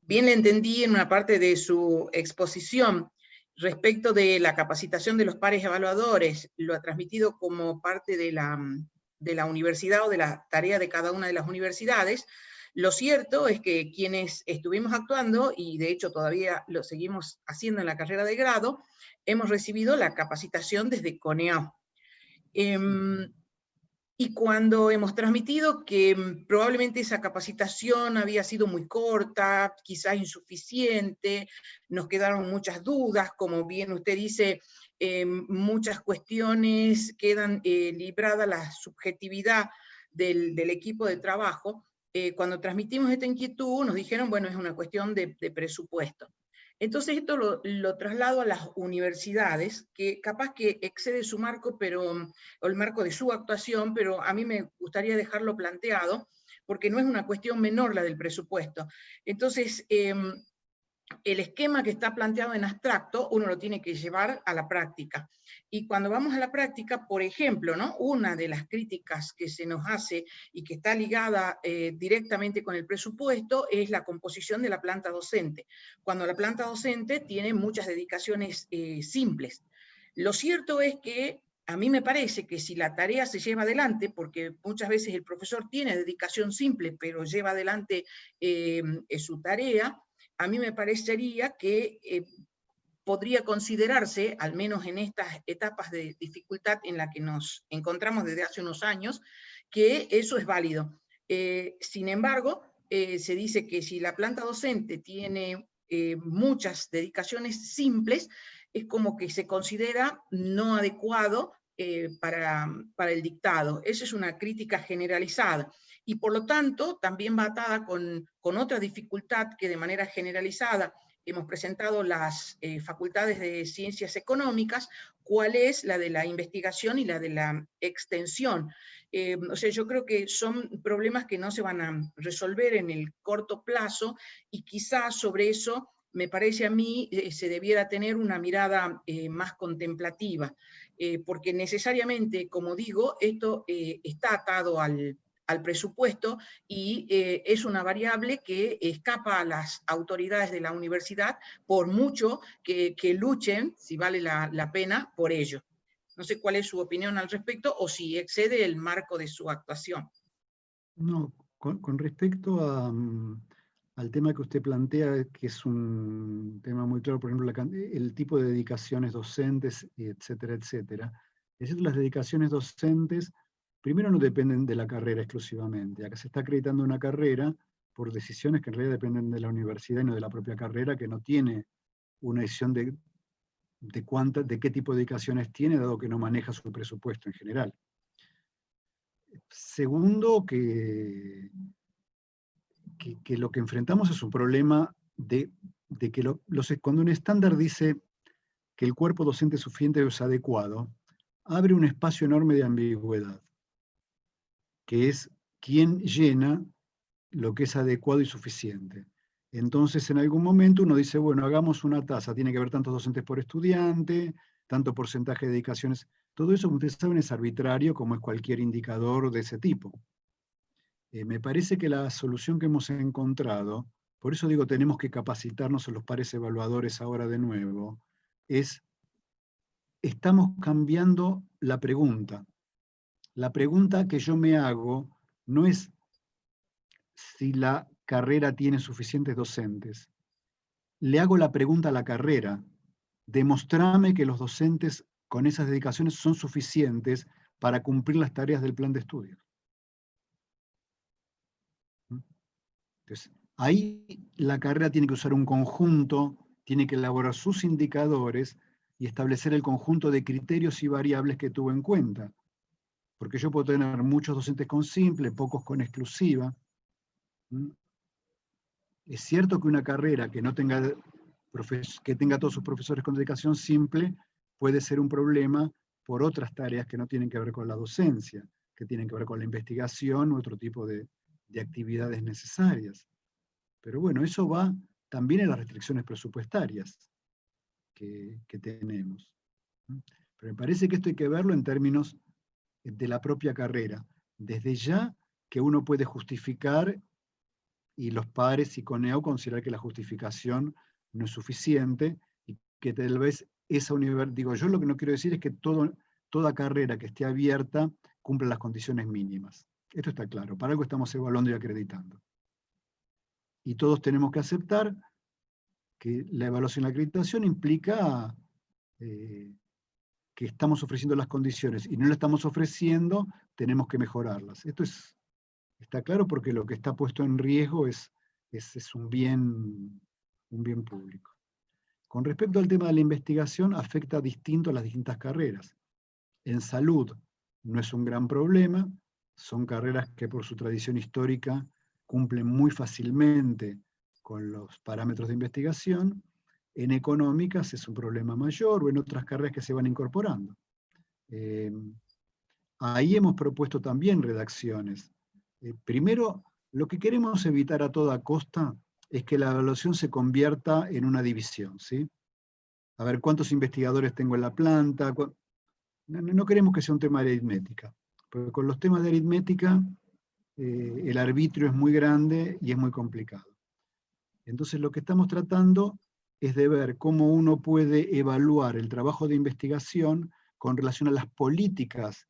Speaker 5: bien le entendí en una parte de su exposición respecto de la capacitación de los pares evaluadores, lo ha transmitido como parte de la universidad o de la tarea de cada una de las universidades. Lo cierto es que quienes estuvimos actuando, y de hecho todavía lo seguimos haciendo en la carrera de grado, hemos recibido la capacitación desde CONIAU. Y cuando hemos transmitido que probablemente esa capacitación había sido muy corta, quizás insuficiente, nos quedaron muchas dudas, como bien usted dice, muchas cuestiones quedan libradas a la subjetividad del equipo de trabajo, cuando transmitimos esta inquietud nos dijeron, bueno, es una cuestión de presupuesto. Entonces esto lo traslado a las universidades, que capaz que excede su marco, o el marco de su actuación, pero a mí me gustaría dejarlo planteado, porque no es una cuestión menor la del presupuesto. Entonces, el esquema que está planteado en abstracto, uno lo tiene que llevar a la práctica. Y cuando vamos a la práctica, por ejemplo, ¿no? Una de las críticas que se nos hace y que está ligada directamente con el presupuesto es la composición de la planta docente. Cuando la planta docente tiene muchas dedicaciones simples. Lo cierto es que a mí me parece que si la tarea se lleva adelante, porque muchas veces el profesor tiene dedicación simple, pero lleva adelante su tarea, a mí me parecería que podría considerarse, al menos en estas etapas de dificultad en la que nos encontramos desde hace unos años, que eso es válido. Sin embargo, se dice que si la planta docente tiene muchas dedicaciones simples, es como que se considera no adecuado para el dictado. Esa es una crítica generalizada. Y por lo tanto, también va atada con otra dificultad que de manera generalizada hemos presentado las facultades de ciencias económicas, cuál es la de la investigación y la de la extensión. O sea, yo creo que son problemas que no se van a resolver en el corto plazo, y quizás sobre eso, me parece a mí, se debiera tener una mirada más contemplativa, porque necesariamente, como digo, esto está atado al presupuesto, y es una variable que escapa a las autoridades de la universidad, por mucho que luchen, si vale la pena, por ello. No sé cuál es su opinión al respecto, o si excede el marco de su actuación.
Speaker 1: No, con respecto al tema que usted plantea, que es un tema muy claro, por ejemplo, el tipo de dedicaciones docentes, etcétera, etcétera. Es decir, las dedicaciones docentes, primero, no dependen de la carrera exclusivamente. Acá se está acreditando una carrera por decisiones que en realidad dependen de la universidad y no de la propia carrera, que no tiene una decisión de qué tipo de dedicaciones tiene, dado que no maneja su presupuesto en general. Segundo, que lo que enfrentamos es un problema de que cuando un estándar dice que el cuerpo docente suficiente es adecuado, abre un espacio enorme de ambigüedad, que es quién llena lo que es adecuado y suficiente. Entonces, en algún momento uno dice, bueno, hagamos una tasa, tiene que haber tantos docentes por estudiante, tanto porcentaje de dedicaciones. Todo eso, como ustedes saben, es arbitrario, como es cualquier indicador de ese tipo. Me parece que la solución que hemos encontrado, por eso digo, tenemos que capacitarnos a los pares evaluadores ahora de nuevo, estamos cambiando la pregunta. La pregunta que yo me hago no es si la carrera tiene suficientes docentes. Le hago la pregunta a la carrera: demostrame que los docentes con esas dedicaciones son suficientes para cumplir las tareas del plan de estudio. Entonces, ahí la carrera tiene que usar un conjunto, tiene que elaborar sus indicadores y establecer el conjunto de criterios y variables que tuvo en cuenta. Porque yo puedo tener muchos docentes con simple, pocos con exclusiva. Es cierto que una carrera que no tenga, que tenga todos sus profesores con dedicación simple puede ser un problema por otras tareas que no tienen que ver con la docencia, que tienen que ver con la investigación u otro tipo de actividades necesarias. Pero bueno, eso va también en las restricciones presupuestarias que tenemos. Pero me parece que esto hay que verlo en términos de la propia carrera. Desde ya que uno puede justificar, y los padres y CONEO considerar que la justificación no es suficiente, y que tal vez esa universidad, digo, yo lo que no quiero decir es que toda carrera que esté abierta cumpla las condiciones mínimas. Esto está claro, para algo estamos evaluando y acreditando. Y todos tenemos que aceptar que la evaluación y la acreditación implica que estamos ofreciendo las condiciones, y no las estamos ofreciendo, tenemos que mejorarlas. Esto está claro, porque lo que está puesto en riesgo es un bien público. Con respecto al tema de la investigación, afecta distinto a las distintas carreras. En salud no es un gran problema, son carreras que por su tradición histórica cumplen muy fácilmente con los parámetros de investigación. En económicas es un problema mayor, o en otras carreras que se van incorporando. Ahí hemos propuesto también redacciones. Primero, lo que queremos evitar a toda costa es que la evaluación se convierta en una división, ¿sí? A ver, ¿cuántos investigadores tengo en la planta? No queremos que sea un tema de aritmética, porque con los temas de aritmética el arbitrio es muy grande y es muy complicado. Entonces lo que estamos tratando es de ver cómo uno puede evaluar el trabajo de investigación con relación a las políticas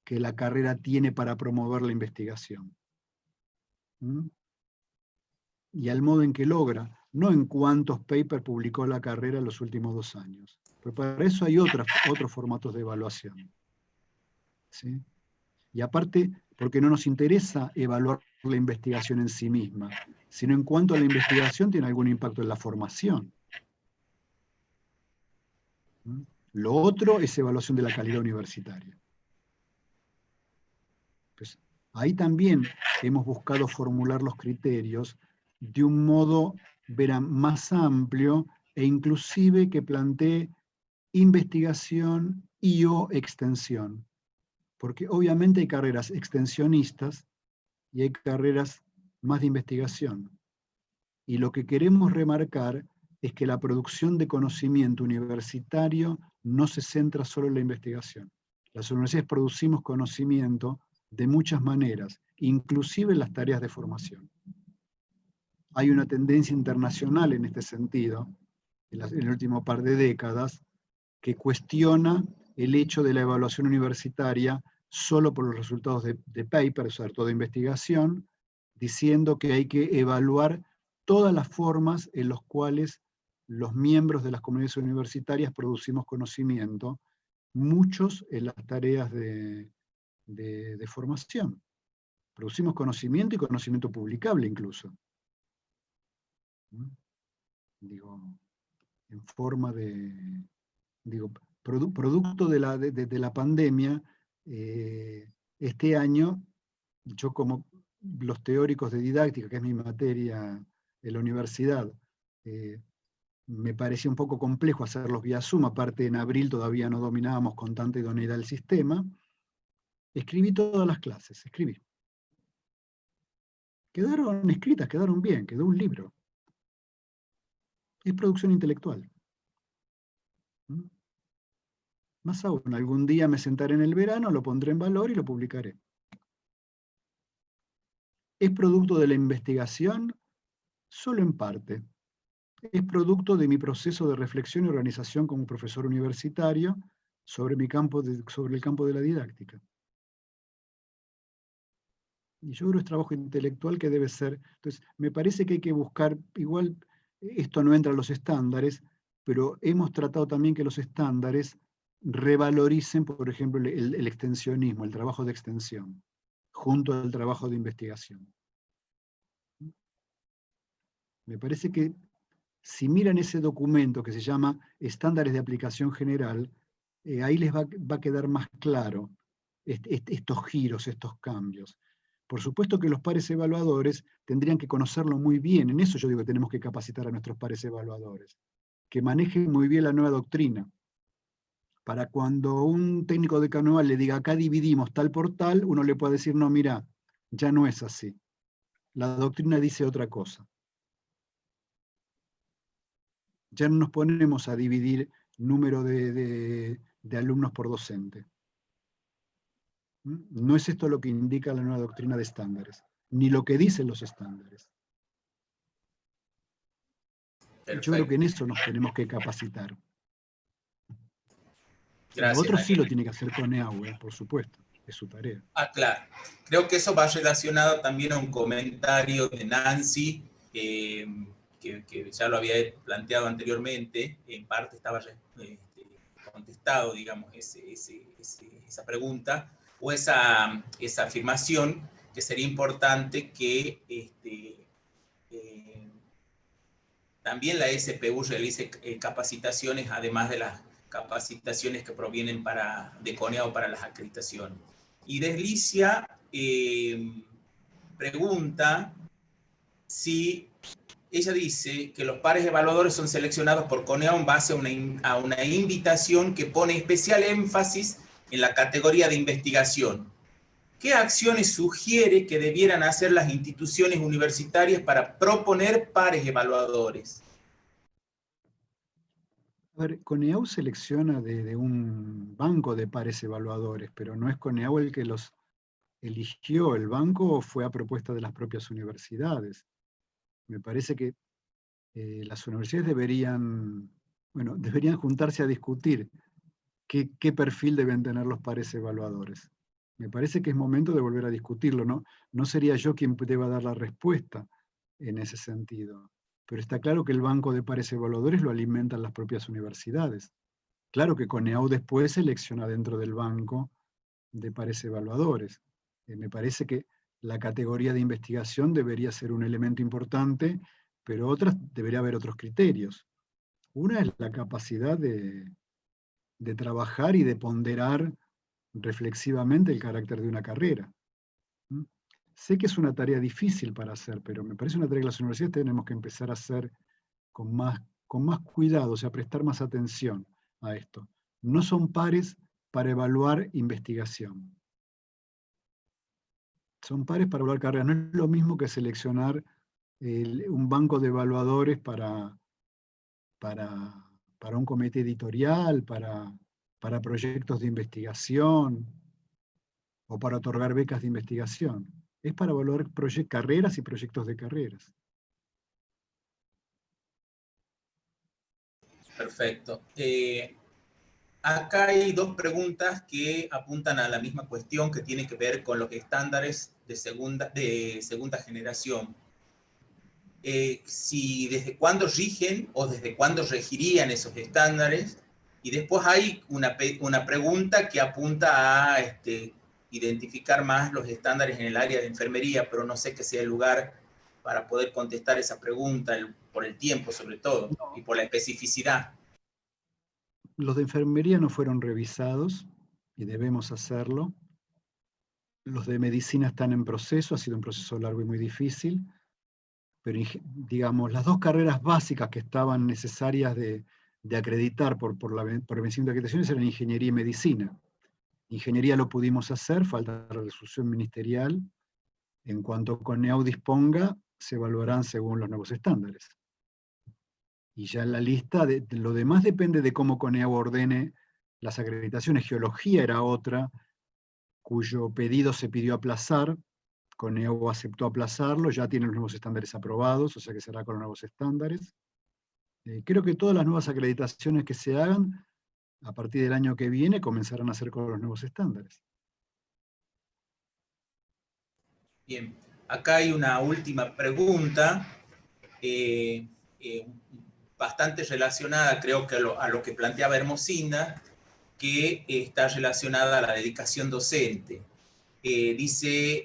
Speaker 1: que la carrera tiene para promover la investigación. Y al modo en que logra, no en cuántos papers publicó la carrera en los últimos 2 años. Pero para eso hay otros formatos de evaluación. ¿Sí? Y aparte, porque no nos interesa evaluar la investigación en sí misma, sino en cuanto a la investigación tiene algún impacto en la formación. Lo otro es evaluación de la calidad universitaria. Pues, ahí también hemos buscado formular los criterios de un modo más amplio e inclusive que plantee investigación y o extensión. Porque obviamente hay carreras extensionistas y hay carreras más de investigación. Y lo que queremos remarcar es que la producción de conocimiento universitario no se centra solo en la investigación. Las universidades producimos conocimiento de muchas maneras, inclusive en las tareas de formación. Hay una tendencia internacional en este sentido, en el último par de décadas, que cuestiona el hecho de la evaluación universitaria solo por los resultados de papers, sobre todo de investigación, diciendo que hay que evaluar todas las formas en las cuales los miembros de las comunidades universitarias producimos conocimiento, muchos en las tareas de formación. Producimos conocimiento y conocimiento publicable incluso. Digo, en forma de... Digo, producto de la pandemia, este año, yo como los teóricos de didáctica, que es mi materia en la universidad, me parecía un poco complejo hacerlos vía Zoom, aparte en abril todavía no dominábamos con tanta idoneidad el sistema, escribí todas las clases, escribí. Quedaron escritas, quedaron bien, quedó un libro. Es producción intelectual. Más aún, algún día me sentaré en el verano, lo pondré en valor y lo publicaré. ¿Es producto de la investigación? Solo en parte. Es producto de mi proceso de reflexión y organización como profesor universitario sobre el campo de la didáctica. Y yo creo que es trabajo intelectual que debe ser. Entonces, me parece que hay que buscar, igual esto no entra a los estándares, pero hemos tratado también que los estándares revaloricen, por ejemplo, el extensionismo, el trabajo de extensión, junto al trabajo de investigación. Me parece que si miran ese documento que se llama Estándares de Aplicación General, ahí les va a quedar más claro estos giros, estos cambios. Por supuesto que los pares evaluadores tendrían que conocerlo muy bien, en eso yo digo que tenemos que capacitar a nuestros pares evaluadores, que manejen muy bien la nueva doctrina, para cuando un técnico de Canoval le diga acá dividimos tal por tal, uno le puede decir no, mira, ya no es así. La doctrina dice otra cosa. Ya no nos ponemos a dividir número de alumnos por docente. No es esto lo que indica la nueva doctrina de estándares, ni lo que dicen los estándares. Perfecto. Yo creo que en eso nos tenemos que capacitar. Gracias, lo otro sí lo tiene que hacer CONEAU, por supuesto, es su tarea.
Speaker 3: Ah, claro. Creo que eso va relacionado también a un comentario de Nancy, que ya lo había planteado anteriormente, en parte estaba contestado, digamos, esa pregunta, o esa afirmación, que sería importante que también la SPU realice capacitaciones, además de las capacitaciones que provienen de CONEAU para las acreditaciones. Y deslicia pregunta si ella dice que los pares evaluadores son seleccionados por CONEAU en base a una invitación que pone especial énfasis en la categoría de investigación. ¿Qué acciones sugiere que debieran hacer las instituciones universitarias para proponer pares evaluadores?
Speaker 1: A ver, CONEAU selecciona de un banco de pares evaluadores, pero no es CONEAU el que los eligió. El banco fue a propuesta de las propias universidades. Me parece que las universidades deberían juntarse a discutir qué perfil deben tener los pares evaluadores. Me parece que es momento de volver a discutirlo, ¿no? No sería yo quien deba dar la respuesta en ese sentido. Pero está claro que el banco de pares evaluadores lo alimentan las propias universidades. Claro que CONEAU después selecciona dentro del banco de pares evaluadores. Me parece que la categoría de investigación debería ser un elemento importante, pero debería haber otros criterios. Una es la capacidad de trabajar y de ponderar reflexivamente el carácter de una carrera. Sé que es una tarea difícil para hacer, pero me parece una tarea que las universidades tenemos que empezar a hacer con más cuidado, o sea, prestar más atención a esto. No son pares para evaluar investigación. Son pares para evaluar carreras. No es lo mismo que seleccionar un banco de evaluadores para un comité editorial, para proyectos de investigación o para otorgar becas de investigación. Es para evaluar carreras y proyectos de carreras.
Speaker 3: Perfecto. Acá hay dos preguntas que apuntan a la misma cuestión, que tiene que ver con los estándares de segunda generación. Si desde cuándo rigen o desde cuándo regirían esos estándares, y después hay una pregunta que apunta a identificar más los estándares en el área de enfermería, pero no sé qué sea el lugar para poder contestar esa pregunta, por el tiempo sobre todo, y por la especificidad.
Speaker 1: Los de enfermería no fueron revisados, y debemos hacerlo. Los de medicina están en proceso, ha sido un proceso largo y muy difícil, pero digamos, las dos carreras básicas que estaban necesarias de acreditar por vencimiento de acreditaciones eran ingeniería y medicina. Ingeniería lo pudimos hacer, falta la resolución ministerial. En cuanto CONEAU disponga, se evaluarán según los nuevos estándares. Y ya en la lista, lo demás depende de cómo CONEAU ordene las acreditaciones. Geología era otra, cuyo pedido se pidió aplazar. CONEAU aceptó aplazarlo, ya tiene los nuevos estándares aprobados, o sea que será con los nuevos estándares. Creo que todas las nuevas acreditaciones que se hagan, a partir del año que viene, comenzarán a ser con los nuevos estándares.
Speaker 3: Bien, acá hay una última pregunta, bastante relacionada, creo que a lo que planteaba Hermosina, que está relacionada a la dedicación docente. Dice,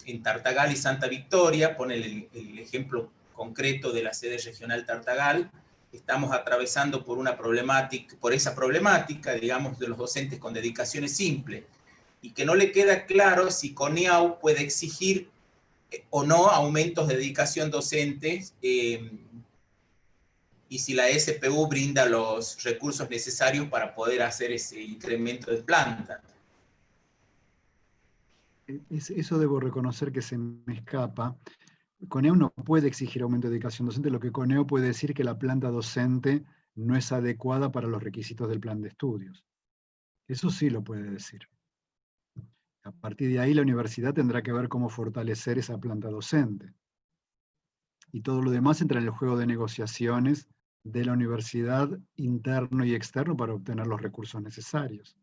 Speaker 3: en Tartagal y Santa Victoria, pone el ejemplo concreto de la sede regional Tartagal, estamos atravesando por esa problemática, digamos, de los docentes con dedicaciones simples, y que no le queda claro si CONEAU puede exigir o no aumentos de dedicación docentes, y si la SPU brinda los recursos necesarios para poder hacer ese incremento de planta.
Speaker 1: Eso debo reconocer que se me escapa. CONEAU no puede exigir aumento de dedicación docente, lo que CONEAU puede decir que la planta docente no es adecuada para los requisitos del plan de estudios. Eso sí lo puede decir. A partir de ahí la universidad tendrá que ver cómo fortalecer esa planta docente. Y todo lo demás entra en el juego de negociaciones de la universidad interno y externo para obtener los recursos necesarios.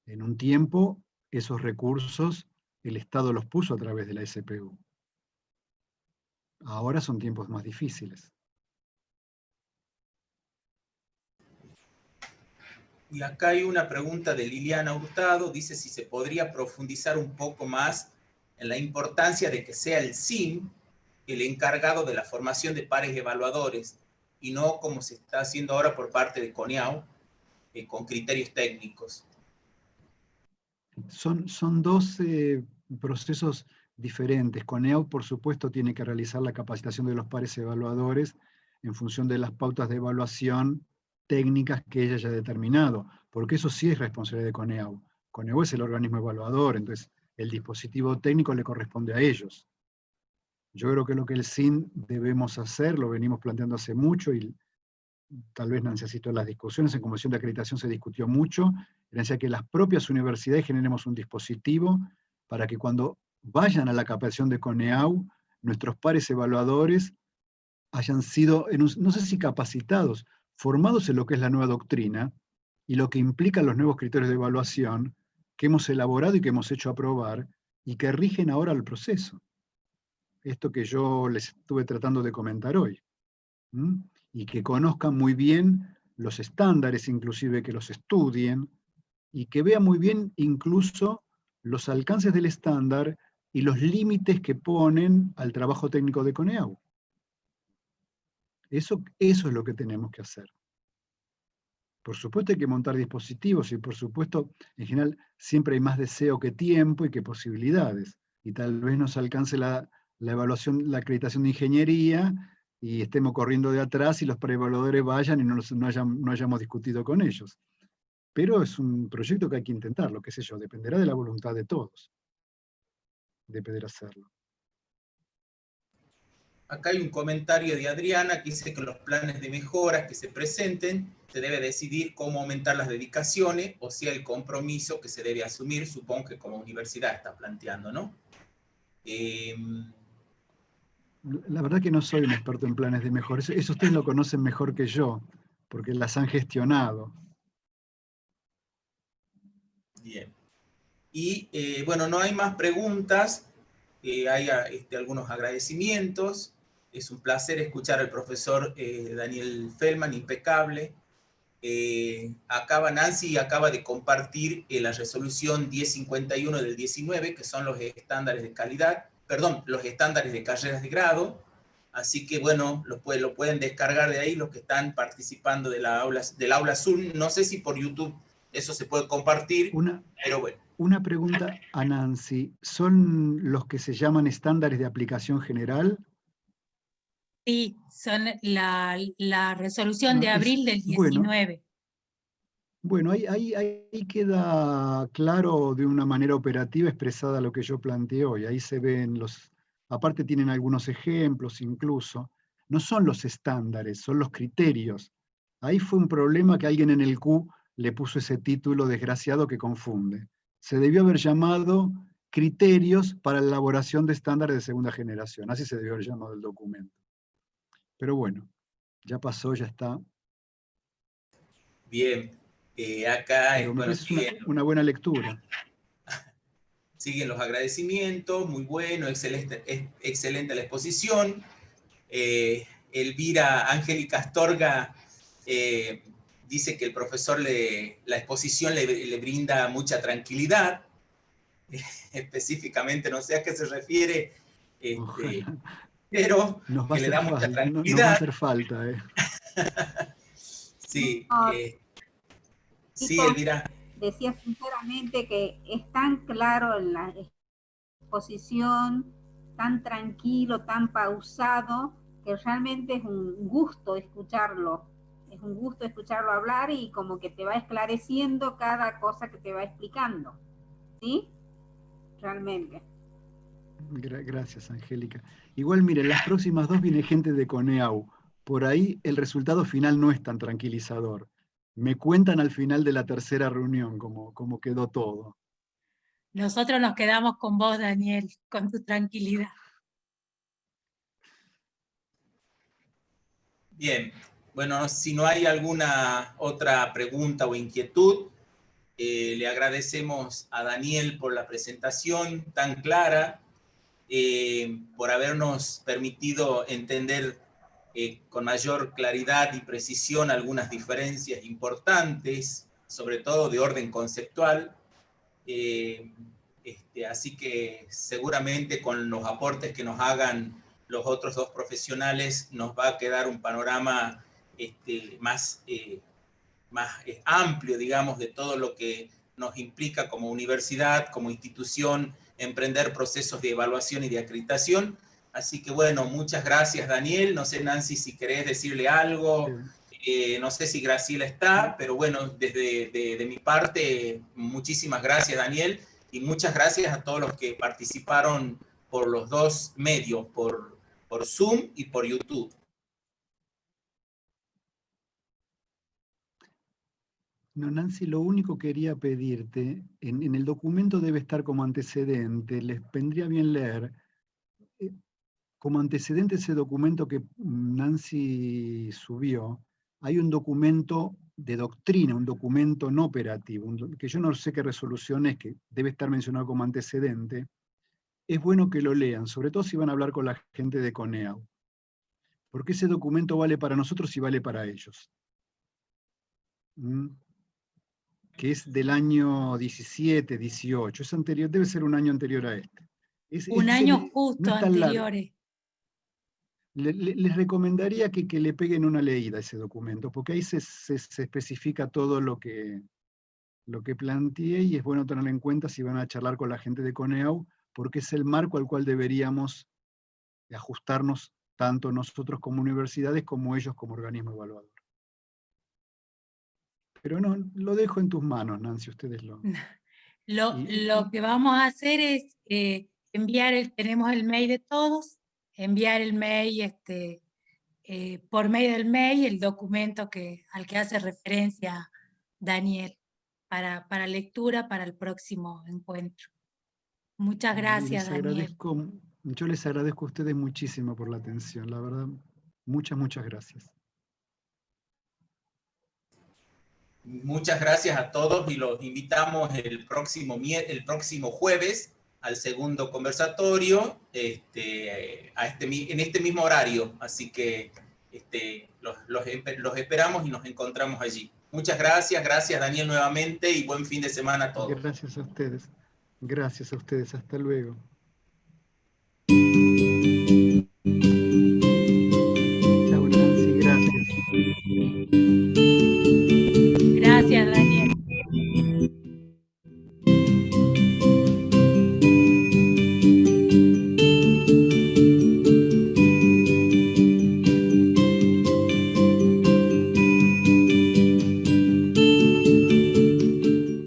Speaker 1: En un tiempo, esos recursos el Estado los puso a través de la SPU. Ahora son tiempos más difíciles.
Speaker 3: Y acá hay una pregunta de Liliana Hurtado, dice si se podría profundizar un poco más en la importancia de que sea el SIM el encargado de la formación de pares evaluadores, y no como se está haciendo ahora por parte de CONEAU, con criterios técnicos.
Speaker 1: Son dos procesos diferentes. CONEAU, por supuesto, tiene que realizar la capacitación de los pares evaluadores en función de las pautas de evaluación técnicas que ella haya determinado, porque eso sí es responsabilidad de CONEAU. CONEAU es el organismo evaluador, entonces el dispositivo técnico le corresponde a ellos. Yo creo que lo que el SIN debemos hacer, lo venimos planteando hace mucho, y tal vez no necesito las discusiones, en Comisión de Acreditación se discutió mucho, era que las propias universidades generemos un dispositivo para que cuando vayan a la capacitación de CONEAU, nuestros pares evaluadores hayan sido, no sé si capacitados, formados en lo que es la nueva doctrina y lo que implican los nuevos criterios de evaluación que hemos elaborado y que hemos hecho aprobar y que rigen ahora el proceso. Esto que yo les estuve tratando de comentar hoy. Y que conozcan muy bien los estándares, inclusive que los estudien, y que vean muy bien incluso los alcances del estándar y los límites que ponen al trabajo técnico de CONEAU. Eso es lo que tenemos que hacer. Por supuesto hay que montar dispositivos y por supuesto, en general, siempre hay más deseo que tiempo y que posibilidades. Y tal vez nos alcance la evaluación, la acreditación de ingeniería y estemos corriendo de atrás y los preevaluadores vayan y no hayamos discutido con ellos. Pero es un proyecto que hay que intentarlo, qué sé yo, dependerá de la voluntad de todos, de poder hacerlo.
Speaker 3: Acá hay un comentario de Adriana que dice que los planes de mejoras que se presenten se debe decidir cómo aumentar las dedicaciones, o sea, el compromiso que se debe asumir, supongo que como universidad está planteando, ¿no?
Speaker 1: La verdad que no soy un experto en planes de mejora, eso ustedes lo conocen mejor que yo, porque las han gestionado.
Speaker 3: Bien. Y bueno, no hay más preguntas, hay algunos agradecimientos. Es un placer escuchar al profesor Daniel Feldman, impecable. Nancy acaba de compartir la resolución 1051 del 19, que son los estándares de calidad, perdón, los estándares de carreras de grado. Así que bueno, lo pueden descargar de ahí los que están participando del aula Zoom. No sé si por YouTube eso se puede compartir, pero bueno.
Speaker 1: Una pregunta a Nancy. ¿Son los que se llaman estándares de aplicación general?
Speaker 2: Sí, son la resolución de abril del 19.
Speaker 1: Bueno, ahí queda claro de una manera operativa expresada lo que yo planteé hoy. Ahí se ven aparte tienen algunos ejemplos incluso. No son los estándares, son los criterios. Ahí fue un problema que alguien en el Q le puso ese título desgraciado que confunde. Se debió haber llamado criterios para la elaboración de estándares de segunda generación. Así se debió haber llamado el documento. Pero bueno, ya pasó, ya está.
Speaker 3: Bien, acá
Speaker 1: es una buena lectura.
Speaker 3: Siguen los agradecimientos, muy bueno, excelente la exposición. Elvira Angélica Astorga dice que el profesor la exposición le brinda mucha tranquilidad. Específicamente no sé a qué se refiere, pero que le da mucha tranquilidad.
Speaker 1: Nos va a hacer falta.
Speaker 3: Sí, sí, Elvira.
Speaker 6: Decía sinceramente que es tan claro en la exposición, tan tranquilo, tan pausado, que realmente es un gusto escucharlo. Es un gusto escucharlo hablar y como que te va esclareciendo cada cosa que te va explicando. ¿Sí? Realmente.
Speaker 1: Gracias, Angélica. Igual, miren, las próximas dos viene gente de CONEAU. Por ahí el resultado final no es tan tranquilizador. Me cuentan al final de la tercera reunión cómo quedó todo.
Speaker 2: Nosotros nos quedamos con vos, Daniel, con tu tranquilidad.
Speaker 3: Bien, bueno, si no hay alguna otra pregunta o inquietud, le agradecemos a Daniel por la presentación tan clara, por habernos permitido entender con mayor claridad y precisión algunas diferencias importantes, sobre todo de orden conceptual. Así que seguramente con los aportes que nos hagan los otros dos profesionales nos va a quedar un panorama más amplio, digamos, de todo lo que nos implica como universidad, como institución, emprender procesos de evaluación y de acreditación. Así que bueno, muchas gracias Daniel. No sé Nancy si querés decirle algo, no sé si Graciela está, pero bueno, desde de mi parte, muchísimas gracias Daniel, y muchas gracias a todos los que participaron por los dos medios, por Zoom y por YouTube.
Speaker 1: No, Nancy, lo único que quería pedirte, en el documento debe estar como antecedente, les vendría bien leer, como antecedente ese documento que Nancy subió, hay un documento de doctrina, un documento no operativo, que yo no sé qué resolución es, que debe estar mencionado como antecedente. Es bueno que lo lean, sobre todo si van a hablar con la gente de CONEAU, porque ese documento vale para nosotros y vale para ellos. Que es del año 17, 18, es anterior, debe ser un año anterior a este.
Speaker 2: Un año justo anteriores.
Speaker 1: Les recomendaría que le peguen una leída a ese documento, porque ahí se especifica todo lo que planteé, y es bueno tenerlo en cuenta si van a charlar con la gente de CONEAU, porque es el marco al cual deberíamos ajustarnos tanto nosotros como universidades como ellos como organismo evaluador. Pero no, lo dejo en tus manos, Nancy, ustedes lo...
Speaker 2: Lo que vamos a hacer es enviar, tenemos el mail de todos, enviar el mail, por medio del mail, el documento al que hace referencia Daniel, para lectura para el próximo encuentro. Muchas gracias, Daniel.
Speaker 1: Yo les agradezco a ustedes muchísimo por la atención, la verdad, muchas gracias.
Speaker 3: Muchas gracias a todos y los invitamos el próximo jueves al segundo conversatorio en este mismo horario. Así que los esperamos y nos encontramos allí. Muchas gracias Daniel nuevamente y buen fin de semana a todos.
Speaker 1: Gracias a ustedes, hasta luego.